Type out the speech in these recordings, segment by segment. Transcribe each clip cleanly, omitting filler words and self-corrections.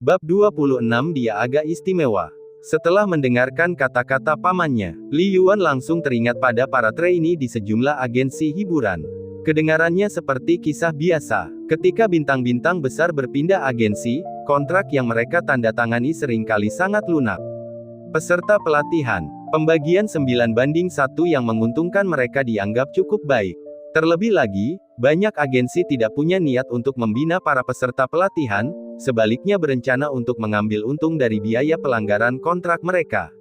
Bab 26 Dia agak istimewa. Setelah mendengarkan kata-kata pamannya, Li Yuan langsung teringat pada para trainee di sejumlah agensi hiburan. Kedengarannya seperti kisah biasa. Ketika bintang-bintang besar berpindah agensi, kontrak yang mereka tanda tangani seringkali sangat lunak. Peserta pelatihan, pembagian 9:1 yang menguntungkan mereka dianggap cukup baik. Terlebih lagi, banyak agensi tidak punya niat untuk membina para peserta pelatihan, sebaliknya berencana untuk mengambil untung dari biaya pelanggaran kontrak mereka.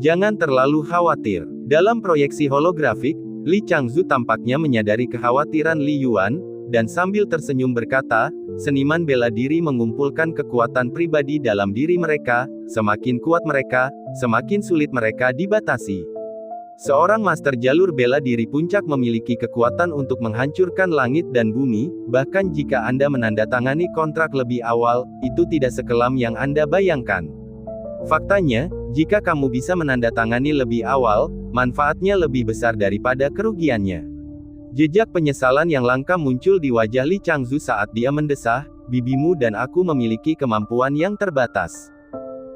Jangan terlalu khawatir. Dalam proyeksi holografik, Li Changzu tampaknya menyadari kekhawatiran Li Yuan, dan sambil tersenyum berkata, seniman bela diri mengumpulkan kekuatan pribadi dalam diri mereka, semakin kuat mereka, semakin sulit mereka dibatasi. Seorang master jalur bela diri puncak memiliki kekuatan untuk menghancurkan langit dan bumi, bahkan jika Anda menandatangani kontrak lebih awal, itu tidak sekelam yang Anda bayangkan. Faktanya, jika kamu bisa menandatangani lebih awal, manfaatnya lebih besar daripada kerugiannya. Jejak penyesalan yang langka muncul di wajah Li Changzu saat dia mendesah, bibimu dan aku memiliki kemampuan yang terbatas.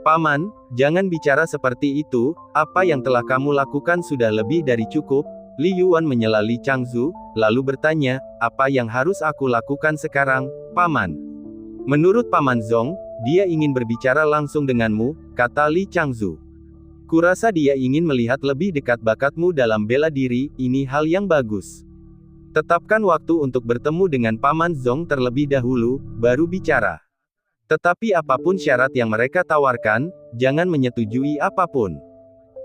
Paman, jangan bicara seperti itu, apa yang telah kamu lakukan sudah lebih dari cukup. Li Yuan menyela Li Changzu, lalu bertanya, apa yang harus aku lakukan sekarang, Paman? Menurut Paman Zong, dia ingin berbicara langsung denganmu, kata Li Changzu. Kurasa dia ingin melihat lebih dekat bakatmu dalam bela diri, ini hal yang bagus. Tetapkan waktu untuk bertemu dengan Paman Zong terlebih dahulu, baru bicara. Tetapi apapun syarat yang mereka tawarkan, jangan menyetujui apapun.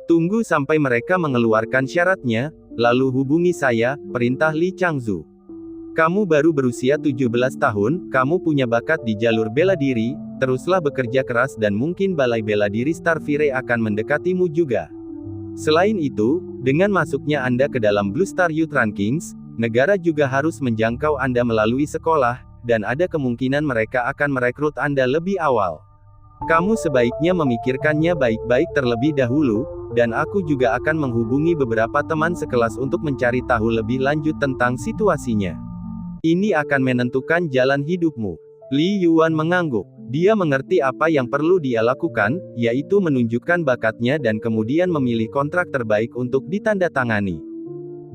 Tunggu sampai mereka mengeluarkan syaratnya, lalu hubungi saya, perintah Li Changzu. Kamu baru berusia 17 tahun, kamu punya bakat di jalur bela diri, teruslah bekerja keras dan mungkin balai bela diri Starfire akan mendekatimu juga. Selain itu, dengan masuknya Anda ke dalam Blue Star Youth Rankings, negara juga harus menjangkau Anda melalui sekolah, dan ada kemungkinan mereka akan merekrut Anda lebih awal. Kamu sebaiknya memikirkannya baik-baik terlebih dahulu, dan aku juga akan menghubungi beberapa teman sekelas untuk mencari tahu lebih lanjut tentang situasinya. Ini akan menentukan jalan hidupmu. Li Yuan mengangguk. Dia mengerti apa yang perlu dia lakukan, yaitu menunjukkan bakatnya dan kemudian memilih kontrak terbaik untuk ditandatangani.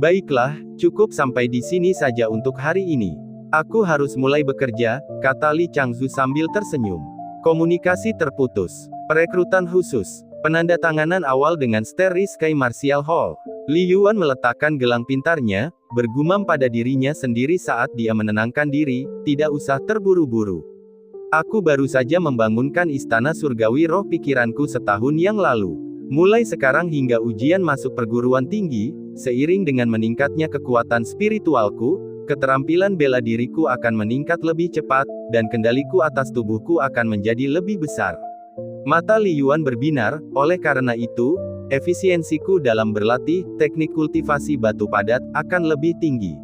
Baiklah, cukup sampai di sini saja untuk hari ini. Aku harus mulai bekerja, kata Li Changzu sambil tersenyum. Komunikasi terputus. Perekrutan khusus. Penandatanganan awal dengan Starry Sky Martial Hall. Li Yuan meletakkan gelang pintarnya, bergumam pada dirinya sendiri saat dia menenangkan diri, tidak usah terburu-buru. Aku baru saja membangunkan istana surgawi roh pikiranku setahun yang lalu. Mulai sekarang hingga ujian masuk perguruan tinggi, seiring dengan meningkatnya kekuatan spiritualku, keterampilan bela diriku akan meningkat lebih cepat, dan kendaliku atas tubuhku akan menjadi lebih besar. Mata Li Yuan berbinar, oleh karena itu, efisiensiku dalam berlatih, teknik kultivasi batu padat, akan lebih tinggi.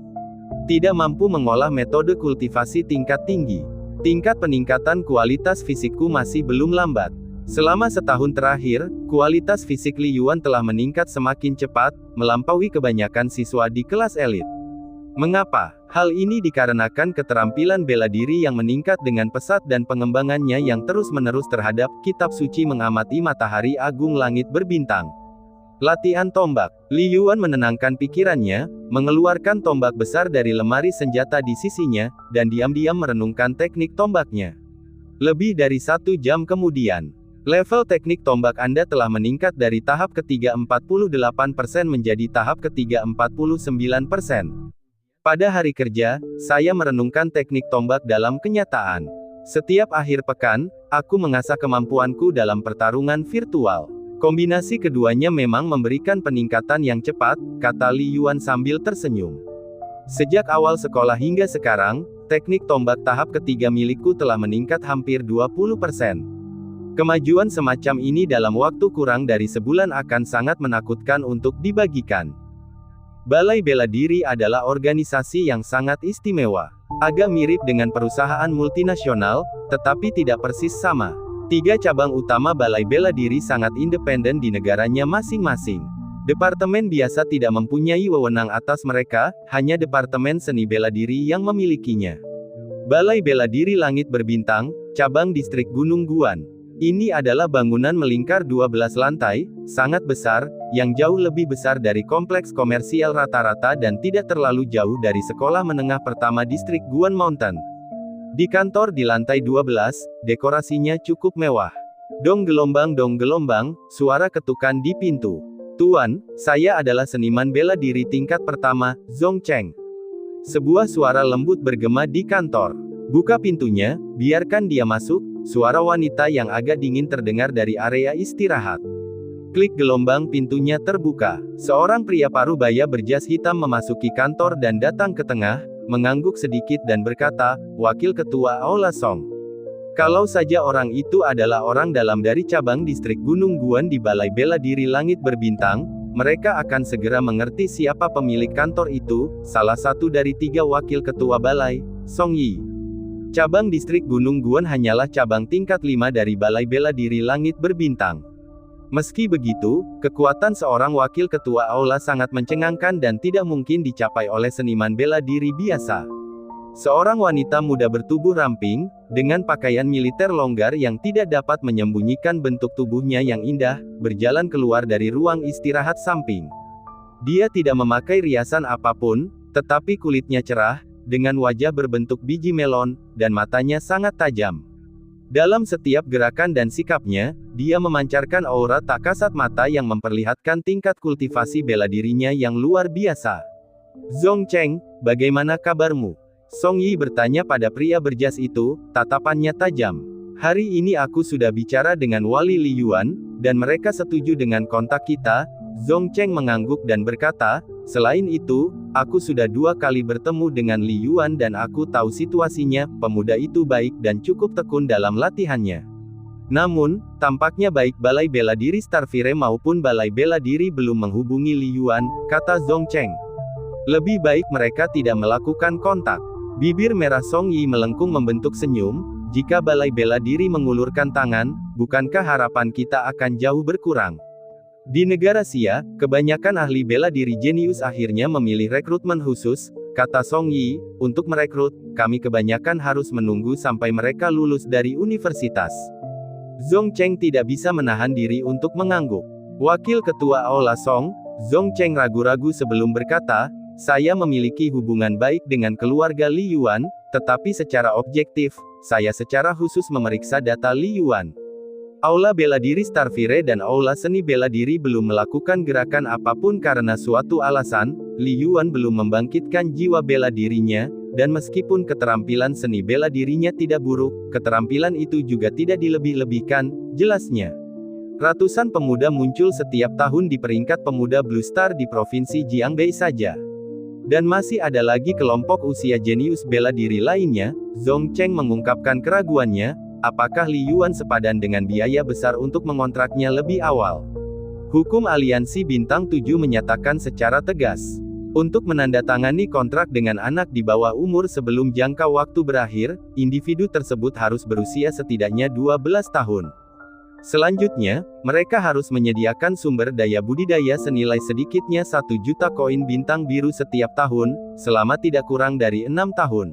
Tidak mampu mengolah metode kultivasi tingkat tinggi. Tingkat peningkatan kualitas fisikku masih belum lambat. Selama setahun terakhir, kualitas fisik Li Yuan telah meningkat semakin cepat, melampaui kebanyakan siswa di kelas elit. Mengapa? Hal ini dikarenakan keterampilan bela diri yang meningkat dengan pesat dan pengembangannya yang terus-menerus terhadap kitab suci mengamati matahari agung langit berbintang. Latihan tombak. Li Yuan menenangkan pikirannya, mengeluarkan tombak besar dari lemari senjata di sisinya, dan diam-diam merenungkan teknik tombaknya. Lebih dari 1 jam kemudian, level teknik tombak Anda telah meningkat dari tahap ketiga 48% menjadi tahap ketiga 49%. Pada hari kerja, saya merenungkan teknik tombak dalam kenyataan. Setiap akhir pekan, aku mengasah kemampuanku dalam pertarungan virtual. Kombinasi keduanya memang memberikan peningkatan yang cepat, kata Li Yuan sambil tersenyum. Sejak awal sekolah hingga sekarang, teknik tombak tahap ketiga milikku telah meningkat hampir 20%. Kemajuan semacam ini dalam waktu kurang dari sebulan akan sangat menakutkan untuk dibagikan. Balai Bela Diri adalah organisasi yang sangat istimewa. Agak mirip dengan perusahaan multinasional, tetapi tidak persis sama. 3 cabang utama Balai Bela Diri sangat independen di negaranya masing-masing. Departemen biasa tidak mempunyai wewenang atas mereka, hanya Departemen Seni Bela Diri yang memilikinya. Balai Bela Diri Langit Berbintang, cabang distrik Gunung Guan. Ini adalah bangunan melingkar 12 lantai, sangat besar, yang jauh lebih besar dari kompleks komersial rata-rata dan tidak terlalu jauh dari sekolah menengah pertama distrik Guan Mountain. Di kantor di lantai 12, dekorasinya cukup mewah. Dong gelombang, suara ketukan di pintu. Tuan, saya adalah seniman bela diri tingkat pertama, Zhong Cheng. Sebuah suara lembut bergema di kantor. Buka pintunya, biarkan dia masuk. Suara wanita yang agak dingin terdengar dari area istirahat. Klik gelombang pintunya terbuka. Seorang pria parubaya berjas hitam memasuki kantor dan datang ke tengah, mengangguk sedikit dan berkata, "Wakil Ketua Aula Song. Kalau saja orang itu adalah orang dalam dari cabang distrik Gunung Guan di Balai Bela Diri Langit Berbintang, mereka akan segera mengerti siapa pemilik kantor itu." Salah satu dari 3 wakil ketua balai, Song Yi. Cabang distrik Gunung Guan hanyalah cabang tingkat 5 dari Balai Bela Diri Langit Berbintang. Meski begitu, kekuatan seorang wakil ketua aula sangat mencengangkan dan tidak mungkin dicapai oleh seniman bela diri biasa. Seorang wanita muda bertubuh ramping, dengan pakaian militer longgar yang tidak dapat menyembunyikan bentuk tubuhnya yang indah, berjalan keluar dari ruang istirahat samping. Dia tidak memakai riasan apapun, tetapi kulitnya cerah, dengan wajah berbentuk biji melon, dan matanya sangat tajam. Dalam setiap gerakan dan sikapnya, dia memancarkan aura tak kasat mata yang memperlihatkan tingkat kultivasi bela dirinya yang luar biasa. "Zhong Cheng, bagaimana kabarmu?" Song Yi bertanya pada pria berjas itu, tatapannya tajam. "Hari ini aku sudah bicara dengan Wali Li Yuan, dan mereka setuju dengan kontak kita." Zhong Cheng mengangguk dan berkata, "Selain itu, aku sudah 2 kali bertemu dengan Li Yuan dan aku tahu situasinya, pemuda itu baik dan cukup tekun dalam latihannya. Namun, tampaknya baik Balai Bela Diri Starfire maupun Balai Bela Diri belum menghubungi Li Yuan," kata Zhong Cheng. "Lebih baik mereka tidak melakukan kontak." Bibir merah Song Yi melengkung membentuk senyum, "Jika Balai Bela Diri mengulurkan tangan, bukankah harapan kita akan jauh berkurang? Di negara Xia, kebanyakan ahli bela diri jenius akhirnya memilih rekrutmen khusus," kata Song Yi. "Untuk merekrut, kami kebanyakan harus menunggu sampai mereka lulus dari universitas." Zhong Cheng tidak bisa menahan diri untuk mengangguk. Wakil Ketua Aula Song, Zhong Cheng ragu-ragu sebelum berkata, "Saya memiliki hubungan baik dengan keluarga Li Yuan, tetapi secara objektif, saya secara khusus memeriksa data Li Yuan. Aula Bela Diri Starfire dan Aula Seni Bela Diri belum melakukan gerakan apapun karena suatu alasan. Li Yuan belum membangkitkan jiwa bela dirinya, dan meskipun keterampilan seni bela dirinya tidak buruk, keterampilan itu juga tidak dilebih-lebihkan," jelasnya. Ratusan pemuda muncul setiap tahun di peringkat pemuda Blue Star di Provinsi Jiangbei saja. Dan masih ada lagi kelompok usia jenius bela diri lainnya. Zhong Cheng mengungkapkan keraguannya, apakah Li Yuan sepadan dengan biaya besar untuk mengontraknya lebih awal. Hukum Aliansi Bintang 7 menyatakan secara tegas, untuk menandatangani kontrak dengan anak di bawah umur sebelum jangka waktu berakhir, individu tersebut harus berusia setidaknya 12 tahun. Selanjutnya, mereka harus menyediakan sumber daya budidaya senilai sedikitnya 1 juta koin bintang biru setiap tahun, selama tidak kurang dari 6 tahun.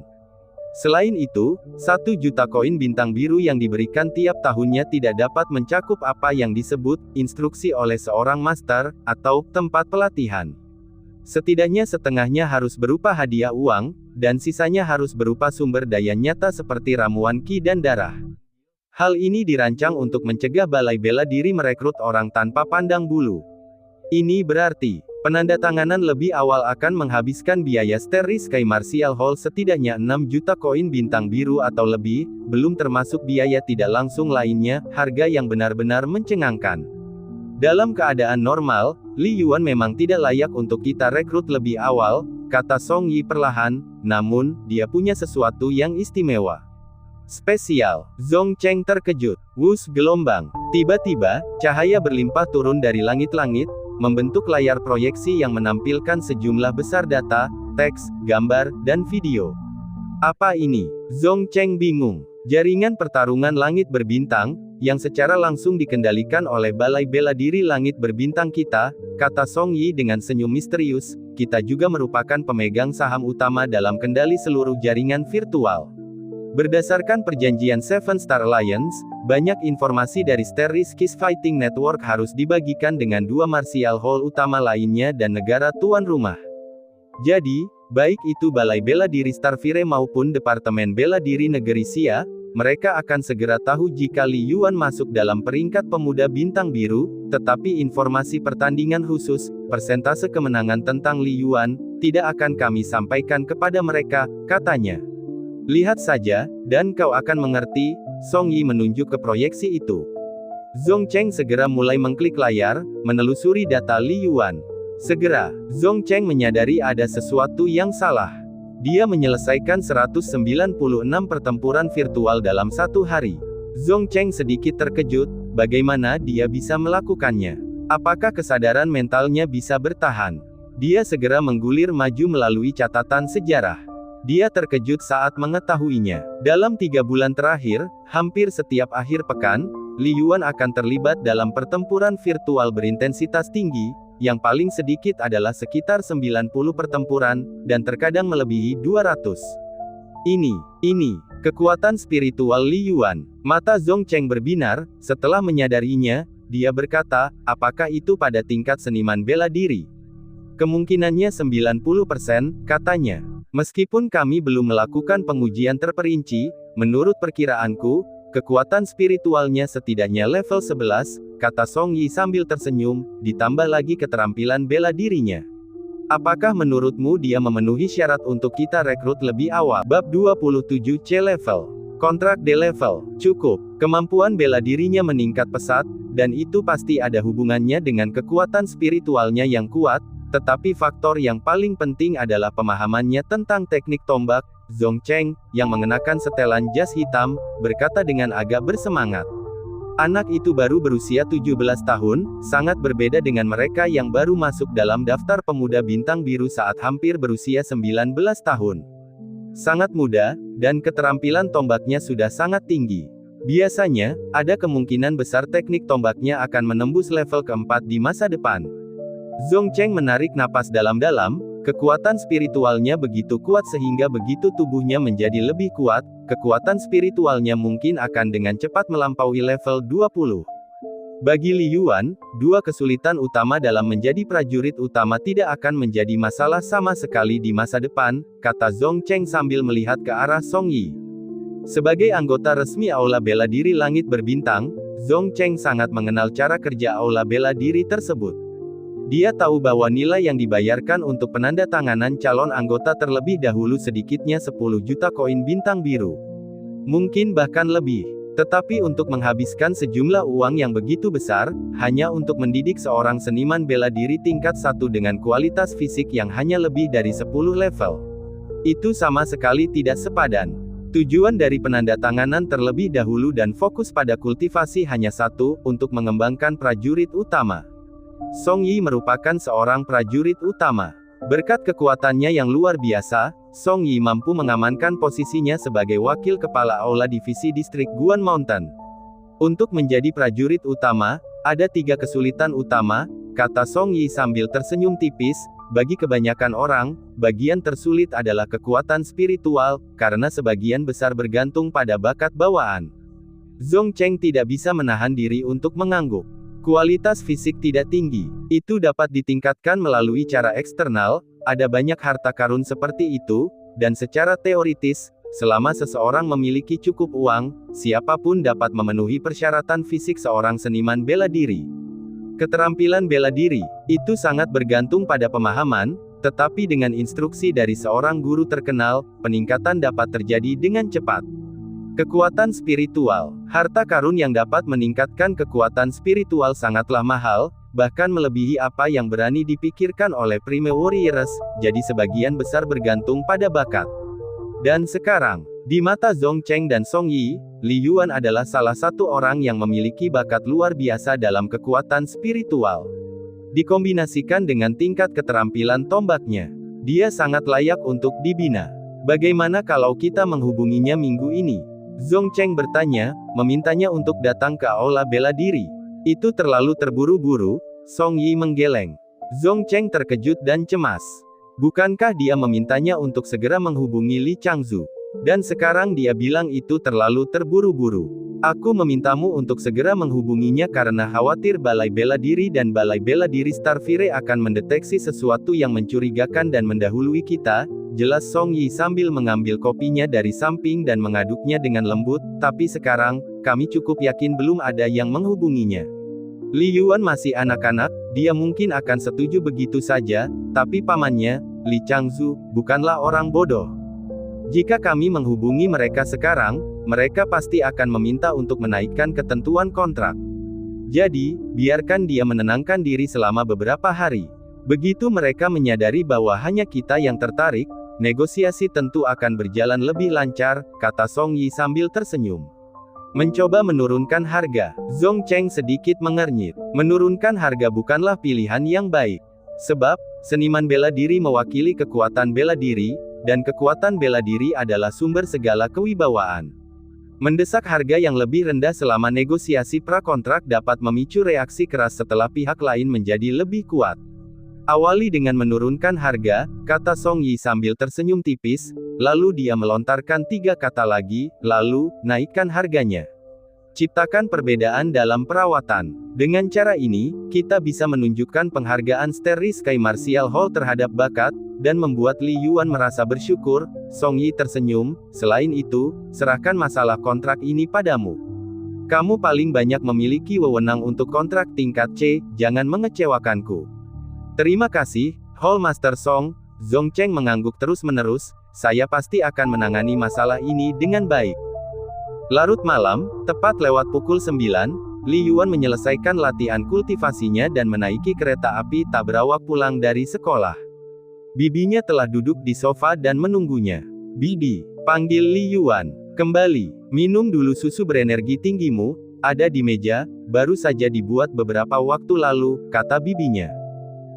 Selain itu, 1 juta koin bintang biru yang diberikan tiap tahunnya tidak dapat mencakup apa yang disebut instruksi oleh seorang master, atau tempat pelatihan. Setidaknya setengahnya harus berupa hadiah uang, dan sisanya harus berupa sumber daya nyata seperti ramuan ki dan darah. Hal ini dirancang untuk mencegah Balai Bela Diri merekrut orang tanpa pandang bulu. Ini berarti, penandatanganan lebih awal akan menghabiskan biaya Starry Sky Martial Hall setidaknya 6 juta koin bintang biru atau lebih, belum termasuk biaya tidak langsung lainnya, harga yang benar-benar mencengangkan. Dalam keadaan normal, Li Yuan memang tidak layak untuk kita rekrut lebih awal, kata Song Yi perlahan, namun, dia punya sesuatu yang istimewa. Spesial. Zhong Cheng terkejut. Wus gelombang. Tiba-tiba, cahaya berlimpah turun dari langit-langit, membentuk layar proyeksi yang menampilkan sejumlah besar data, teks, gambar, dan video. Apa ini? Zhong Cheng bingung. Jaringan pertarungan langit berbintang, yang secara langsung dikendalikan oleh Balai Bela Diri Langit Berbintang kita, kata Song Yi dengan senyum misterius, kita juga merupakan pemegang saham utama dalam kendali seluruh jaringan virtual. Berdasarkan perjanjian Seven Star Alliance, banyak informasi dari Star Riskies Fighting Network harus dibagikan dengan dua martial hall utama lainnya dan negara tuan rumah. Jadi, baik itu Balai Bela Diri Starfire maupun Departemen Bela Diri Negeri Xia, mereka akan segera tahu jika Li Yuan masuk dalam peringkat pemuda bintang biru, tetapi informasi pertandingan khusus, persentase kemenangan tentang Li Yuan, tidak akan kami sampaikan kepada mereka, katanya. Lihat saja, dan kau akan mengerti, Song Yi menunjuk ke proyeksi itu. Zhong Cheng segera mulai mengklik layar, menelusuri data Li Yuan. Segera, Zhong Cheng menyadari ada sesuatu yang salah. Dia menyelesaikan 196 pertempuran virtual dalam satu hari. Zhong Cheng sedikit terkejut, bagaimana dia bisa melakukannya. Apakah kesadaran mentalnya bisa bertahan? Dia segera menggulir maju melalui catatan sejarah. Dia terkejut saat mengetahuinya. Dalam 3 bulan terakhir, hampir setiap akhir pekan, Li Yuan akan terlibat dalam pertempuran virtual berintensitas tinggi, yang paling sedikit adalah sekitar 90 pertempuran, dan terkadang melebihi 200. Ini, kekuatan spiritual Li Yuan. Mata Zhong Cheng berbinar, setelah menyadarinya, dia berkata, apakah itu pada tingkat seniman bela diri? Kemungkinannya 90%, katanya. Meskipun kami belum melakukan pengujian terperinci, menurut perkiraanku, kekuatan spiritualnya setidaknya level 11, kata Song Yi sambil tersenyum, ditambah lagi keterampilan bela dirinya. Apakah menurutmu dia memenuhi syarat untuk kita rekrut lebih awal? Bab 27C level. Kontrak D level. Cukup. Kemampuan bela dirinya meningkat pesat, dan itu pasti ada hubungannya dengan kekuatan spiritualnya yang kuat. Tetapi faktor yang paling penting adalah pemahamannya tentang teknik tombak. Zhong Cheng, yang mengenakan setelan jas hitam, berkata dengan agak bersemangat. Anak itu baru berusia 17 tahun, sangat berbeda dengan mereka yang baru masuk dalam daftar pemuda bintang biru saat hampir berusia 19 tahun. Sangat muda, dan keterampilan tombaknya sudah sangat tinggi. Biasanya, ada kemungkinan besar teknik tombaknya akan menembus level keempat di masa depan. Zhong Cheng menarik napas dalam-dalam, kekuatan spiritualnya begitu kuat sehingga begitu tubuhnya menjadi lebih kuat, kekuatan spiritualnya mungkin akan dengan cepat melampaui level 20. Bagi Li Yuan, dua kesulitan utama dalam menjadi prajurit utama tidak akan menjadi masalah sama sekali di masa depan, kata Zhong Cheng sambil melihat ke arah Song Yi. Sebagai anggota resmi Aula Bela Diri Langit Berbintang, Zhong Cheng sangat mengenal cara kerja Aula Bela Diri tersebut. Dia tahu bahwa nilai yang dibayarkan untuk penandatanganan calon anggota terlebih dahulu sedikitnya 10 juta koin bintang biru. Mungkin bahkan lebih. Tetapi untuk menghabiskan sejumlah uang yang begitu besar, hanya untuk mendidik seorang seniman bela diri tingkat 1 dengan kualitas fisik yang hanya lebih dari 10 level. Itu sama sekali tidak sepadan. Tujuan dari penandatanganan terlebih dahulu dan fokus pada kultivasi hanya satu, untuk mengembangkan prajurit utama. Song Yi merupakan seorang prajurit utama. Berkat kekuatannya yang luar biasa, Song Yi mampu mengamankan posisinya sebagai wakil kepala Aula Divisi Distrik Guan Mountain. Untuk menjadi prajurit utama, ada 3 kesulitan utama, kata Song Yi sambil tersenyum tipis. Bagi kebanyakan orang, bagian tersulit adalah kekuatan spiritual, karena sebagian besar bergantung pada bakat bawaan. Zhong Cheng tidak bisa menahan diri untuk mengangguk. Kualitas fisik tidak tinggi. Itu dapat ditingkatkan melalui cara eksternal, ada banyak harta karun seperti itu, dan secara teoritis, selama seseorang memiliki cukup uang, siapapun dapat memenuhi persyaratan fisik seorang seniman bela diri. Keterampilan bela diri, itu sangat bergantung pada pemahaman, tetapi dengan instruksi dari seorang guru terkenal, peningkatan dapat terjadi dengan cepat. Kekuatan spiritual, harta karun yang dapat meningkatkan kekuatan spiritual sangatlah mahal, bahkan melebihi apa yang berani dipikirkan oleh Prime Warriors, jadi sebagian besar bergantung pada bakat. Dan sekarang, di mata Zhong Cheng dan Song Yi, Li Yuan adalah salah satu orang yang memiliki bakat luar biasa dalam kekuatan spiritual. Dikombinasikan dengan tingkat keterampilan tombaknya, dia sangat layak untuk dibina. Bagaimana kalau kita menghubunginya minggu ini? Zhong Cheng bertanya, memintanya untuk datang ke Aula Bela Diri. Itu terlalu terburu-buru, Song Yi menggeleng. Zhong Cheng terkejut dan cemas. Bukankah dia memintanya untuk segera menghubungi Li Changzhu? Dan sekarang dia bilang itu terlalu terburu-buru. Aku memintamu untuk segera menghubunginya karena khawatir Balai Bela Diri dan Balai Bela Diri Starfire akan mendeteksi sesuatu yang mencurigakan dan mendahului kita, jelas Song Yi sambil mengambil kopinya dari samping dan mengaduknya dengan lembut, tapi sekarang, kami cukup yakin belum ada yang menghubunginya. Li Yuan masih anak-anak, dia mungkin akan setuju begitu saja, tapi pamannya, Li Changzu, bukanlah orang bodoh. Jika kami menghubungi mereka sekarang, mereka pasti akan meminta untuk menaikkan ketentuan kontrak. Jadi, biarkan dia menenangkan diri selama beberapa hari. Begitu mereka menyadari bahwa hanya kita yang tertarik, negosiasi tentu akan berjalan lebih lancar, kata Song Yi sambil tersenyum. Mencoba menurunkan harga, Zhong Cheng sedikit mengernyit. Menurunkan harga bukanlah pilihan yang baik. Sebab, seniman bela diri mewakili kekuatan bela diri, dan kekuatan bela diri adalah sumber segala kewibawaan. Mendesak harga yang lebih rendah selama negosiasi prakontrak dapat memicu reaksi keras setelah pihak lain menjadi lebih kuat. Awali dengan menurunkan harga, kata Song Yi sambil tersenyum tipis, lalu dia melontarkan 3 kata lagi, lalu, naikkan harganya. Ciptakan perbedaan dalam perawatan. Dengan cara ini, kita bisa menunjukkan penghargaan Starry Sky Martial Hall terhadap bakat, dan membuat Li Yuan merasa bersyukur. Song Yi tersenyum, selain itu, serahkan masalah kontrak ini padamu. Kamu paling banyak memiliki wewenang untuk kontrak tingkat C, jangan mengecewakanku. Terima kasih, Hall Master Song. Zhong Cheng mengangguk terus-menerus, saya pasti akan menangani masalah ini dengan baik. Larut malam, tepat lewat pukul 9, Li Yuan menyelesaikan latihan kultivasinya dan menaiki kereta api tak berawak pulang dari sekolah. Bibinya telah duduk di sofa dan menunggunya. Bibi, panggil Li Yuan. Kembali, minum dulu susu berenergi tinggimu, ada di meja, baru saja dibuat beberapa waktu lalu, kata bibinya.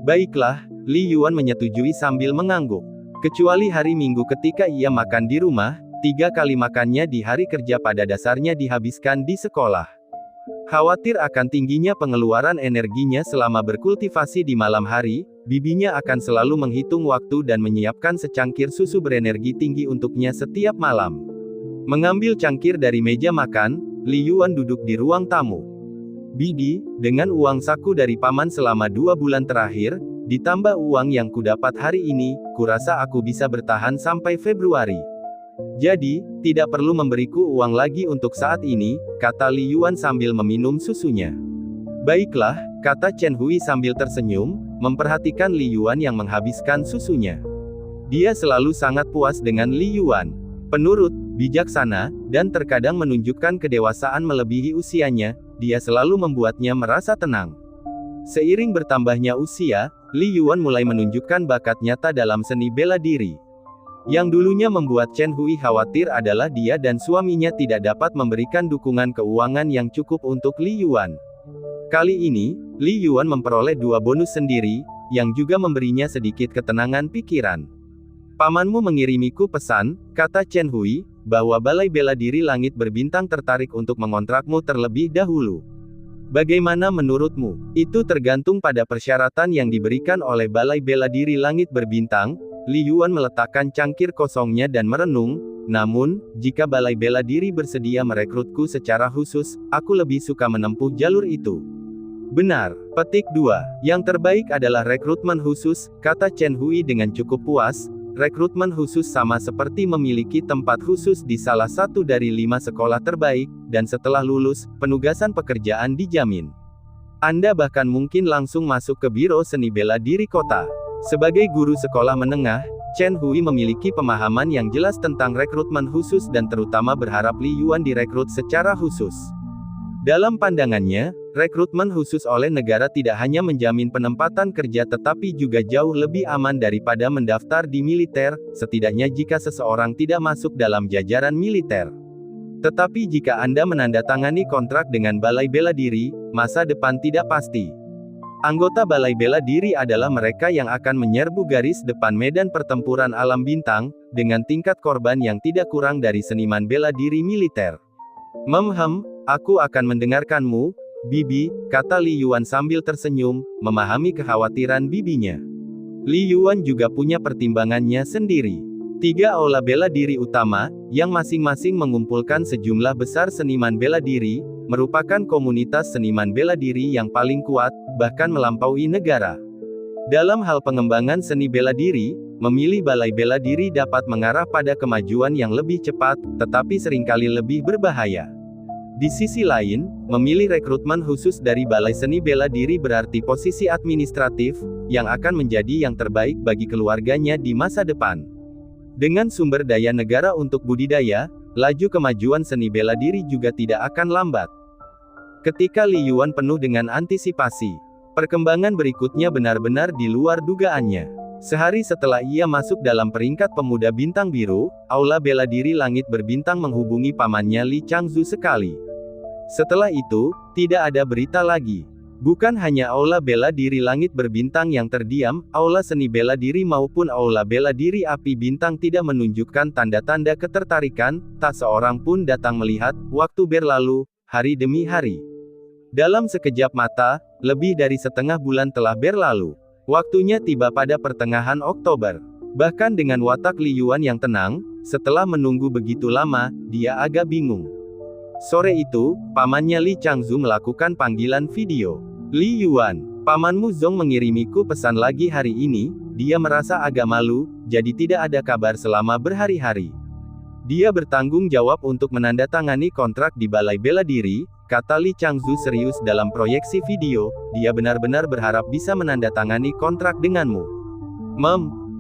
Baiklah, Li Yuan menyetujui sambil mengangguk. Kecuali hari Minggu ketika ia makan di rumah, 3 kali makannya di hari kerja pada dasarnya dihabiskan di sekolah. Khawatir akan tingginya pengeluaran energinya selama berkultivasi di malam hari, bibinya akan selalu menghitung waktu dan menyiapkan secangkir susu berenergi tinggi untuknya setiap malam. Mengambil cangkir dari meja makan, Li Yuan duduk di ruang tamu. Bibi, dengan uang saku dari paman selama 2 bulan terakhir, ditambah uang yang kudapat hari ini, kurasa aku bisa bertahan sampai Februari. Jadi, tidak perlu memberiku uang lagi untuk saat ini, kata Li Yuan sambil meminum susunya. Baiklah, kata Chen Hui sambil tersenyum, memperhatikan Li Yuan yang menghabiskan susunya. Dia selalu sangat puas dengan Li Yuan. Penurut, bijaksana, dan terkadang menunjukkan kedewasaan melebihi usianya, dia selalu membuatnya merasa tenang. Seiring bertambahnya usia, Li Yuan mulai menunjukkan bakat nyata dalam seni bela diri. Yang dulunya membuat Chen Hui khawatir adalah dia dan suaminya tidak dapat memberikan dukungan keuangan yang cukup untuk Li Yuan. Kali ini, Li Yuan memperoleh 2 bonus sendiri, yang juga memberinya sedikit ketenangan pikiran. Pamanmu mengirimiku pesan, kata Chen Hui, bahwa Balai Bela Diri Langit Berbintang tertarik untuk mengontrakmu terlebih dahulu. Bagaimana menurutmu? Itu tergantung pada persyaratan yang diberikan oleh Balai Bela Diri Langit Berbintang. Li Yuan meletakkan cangkir kosongnya dan merenung, namun, jika Balai Bela Diri bersedia merekrutku secara khusus, aku lebih suka menempuh jalur itu. Benar, petik 2. Yang terbaik adalah rekrutmen khusus, kata Chen Hui dengan cukup puas. Rekrutmen khusus sama seperti memiliki tempat khusus di salah satu dari 5 sekolah terbaik, dan setelah lulus, penugasan pekerjaan dijamin. Anda bahkan mungkin langsung masuk ke Biro Seni Bela Diri Kota. Sebagai guru sekolah menengah, Chen Hui memiliki pemahaman yang jelas tentang rekrutmen khusus dan terutama berharap Li Yuan direkrut secara khusus. Dalam pandangannya, rekrutmen khusus oleh negara tidak hanya menjamin penempatan kerja tetapi juga jauh lebih aman daripada mendaftar di militer, setidaknya jika seseorang tidak masuk dalam jajaran militer. Tetapi jika Anda menandatangani kontrak dengan Balai Bela Diri, masa depan tidak pasti. Anggota Balai Bela Diri adalah mereka yang akan menyerbu garis depan medan pertempuran alam bintang, dengan tingkat korban yang tidak kurang dari seniman bela diri militer. Aku akan mendengarkanmu, Bibi, kata Li Yuan sambil tersenyum, memahami kekhawatiran bibinya. Li Yuan juga punya pertimbangannya sendiri. 3 aula bela diri utama, yang masing-masing mengumpulkan sejumlah besar seniman bela diri, merupakan komunitas seniman bela diri yang paling kuat, bahkan melampaui negara. Dalam hal pengembangan seni bela diri, memilih balai bela diri dapat mengarah pada kemajuan yang lebih cepat, tetapi seringkali lebih berbahaya. Di sisi lain, memilih rekrutmen khusus dari balai seni bela diri berarti posisi administratif, yang akan menjadi yang terbaik bagi keluarganya di masa depan. Dengan sumber daya negara untuk budidaya, laju kemajuan seni bela diri juga tidak akan lambat. Ketika Li Yuan penuh dengan antisipasi, perkembangan berikutnya benar-benar di luar dugaannya. Sehari setelah ia masuk dalam peringkat pemuda bintang biru, aula bela diri langit berbintang menghubungi pamannya Li Changzu sekali. Setelah itu, tidak ada berita lagi. Bukan hanya aula bela diri langit berbintang yang terdiam, aula seni bela diri maupun aula bela diri api bintang tidak menunjukkan tanda-tanda ketertarikan, tak seorang pun datang melihat. Waktu berlalu, hari demi hari. Dalam sekejap mata, lebih dari setengah bulan telah berlalu. Waktunya tiba pada pertengahan Oktober. Bahkan dengan watak Li Yuan yang tenang, setelah menunggu begitu lama, dia agak bingung. Sore itu, pamannya Li Changzu melakukan panggilan video. Li Yuan, pamanmu Zong mengirimiku pesan lagi hari ini. Dia merasa agak malu, jadi tidak ada kabar selama berhari-hari. Dia bertanggung jawab untuk menandatangani kontrak di balai bela diri, kata Li Changzu serius dalam proyeksi video. Dia benar-benar berharap bisa menandatangani kontrak denganmu.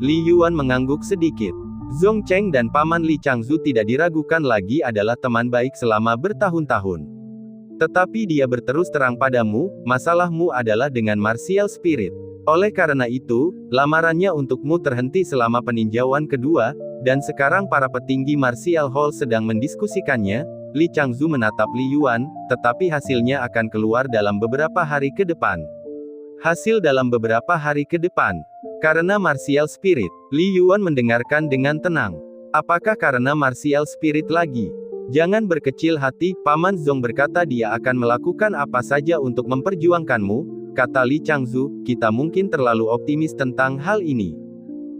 Li Yuan mengangguk sedikit. Zong Cheng dan paman Li Changzu tidak diragukan lagi adalah teman baik selama bertahun-tahun. Tetapi dia berterus terang padamu, masalahmu adalah dengan martial spirit. Oleh karena itu, lamarannya untukmu terhenti selama peninjauan kedua, dan sekarang para petinggi Martial Hall sedang mendiskusikannya. Li Changzu menatap Li Yuan, tetapi hasilnya akan keluar dalam beberapa hari ke depan. Hasil dalam beberapa hari ke depan. Karena martial spirit, Li Yuan mendengarkan dengan tenang. Apakah karena martial spirit lagi? Jangan berkecil hati, Paman Zong berkata dia akan melakukan apa saja untuk memperjuangkanmu, kata Li Changzu, kita mungkin terlalu optimis tentang hal ini.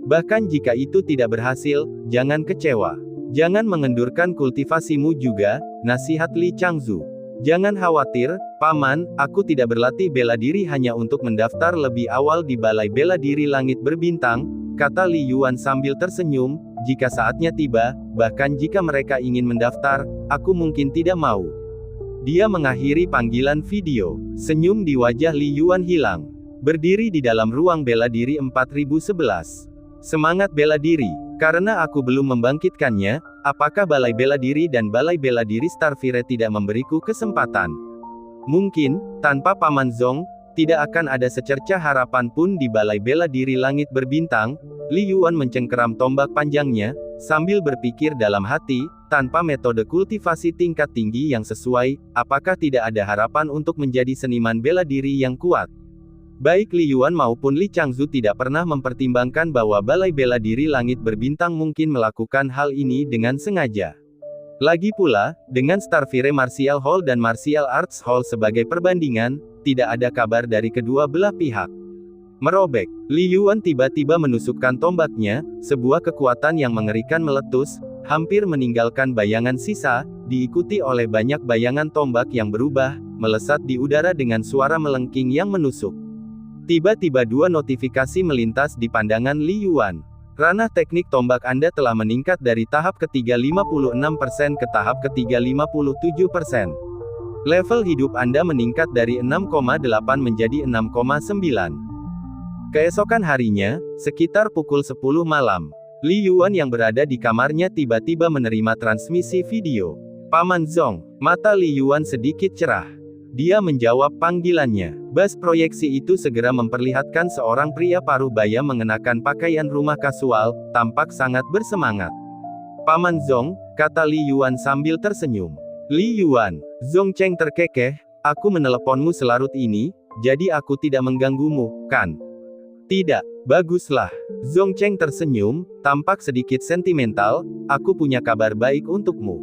Bahkan jika itu tidak berhasil, jangan kecewa. Jangan mengendurkan kultivasimu juga, nasihat Li Changzu. Jangan khawatir, Paman, aku tidak berlatih bela diri hanya untuk mendaftar lebih awal di balai bela diri langit berbintang, kata Li Yuan sambil tersenyum, jika saatnya tiba, bahkan jika mereka ingin mendaftar, aku mungkin tidak mau. Dia mengakhiri panggilan video. Senyum di wajah Li Yuan hilang. Berdiri di dalam ruang bela diri 4011. Semangat bela diri. Karena aku belum membangkitkannya, apakah balai bela diri dan balai bela diri Starfire tidak memberiku kesempatan? Mungkin, tanpa Paman Zong, tidak akan ada secercah harapan pun di balai bela diri langit berbintang. Li Yuan mencengkeram tombak panjangnya, sambil berpikir dalam hati, tanpa metode kultivasi tingkat tinggi yang sesuai, apakah tidak ada harapan untuk menjadi seniman bela diri yang kuat? Baik Li Yuan maupun Li Changzu tidak pernah mempertimbangkan bahwa balai bela diri langit berbintang mungkin melakukan hal ini dengan sengaja. Lagi pula, dengan Starfire Martial Hall dan Martial Arts Hall sebagai perbandingan, tidak ada kabar dari kedua belah pihak. Merobek, Li Yuan tiba-tiba menusukkan tombaknya, sebuah kekuatan yang mengerikan meletus, hampir meninggalkan bayangan sisa, diikuti oleh banyak bayangan tombak yang berubah, melesat di udara dengan suara melengking yang menusuk. Tiba-tiba dua notifikasi melintas di pandangan Li Yuan. Ranah teknik tombak Anda telah meningkat dari tahap ketiga 56% ke tahap ketiga 57%. Level hidup Anda meningkat dari 6,8 menjadi 6,9. Keesokan harinya, sekitar pukul 10 malam, Li Yuan yang berada di kamarnya tiba-tiba menerima transmisi video. Paman Zong, mata Li Yuan sedikit cerah. Dia menjawab panggilannya. Bas proyeksi itu segera memperlihatkan seorang pria paruh baya mengenakan pakaian rumah kasual, tampak sangat bersemangat. Paman Zong, kata Li Yuan sambil tersenyum. Li Yuan, Zong Cheng terkekeh, aku meneleponmu selarut ini, jadi aku tidak mengganggumu, kan? Tidak, baguslah. Zong Cheng tersenyum, tampak sedikit sentimental, aku punya kabar baik untukmu.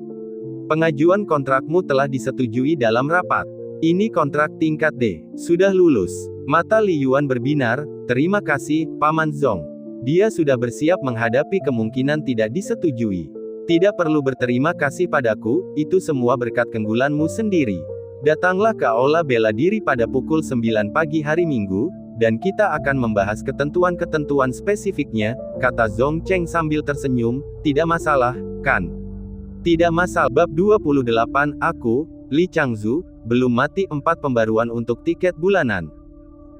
Pengajuan kontrakmu telah disetujui dalam rapat. Ini kontrak tingkat D. Sudah lulus. Mata Li Yuan berbinar, terima kasih, Paman Zong. Dia sudah bersiap menghadapi kemungkinan tidak disetujui. Tidak perlu berterima kasih padaku, itu semua berkat keunggulanmu sendiri. Datanglah ke aula bela diri pada pukul 9 pagi hari Minggu, dan kita akan membahas ketentuan-ketentuan spesifiknya, kata Zhong Cheng sambil tersenyum. Tidak masalah, kan? Tidak masalah. Bab 28, aku, Li Changzu, belum mati. 4 pembaruan untuk tiket bulanan.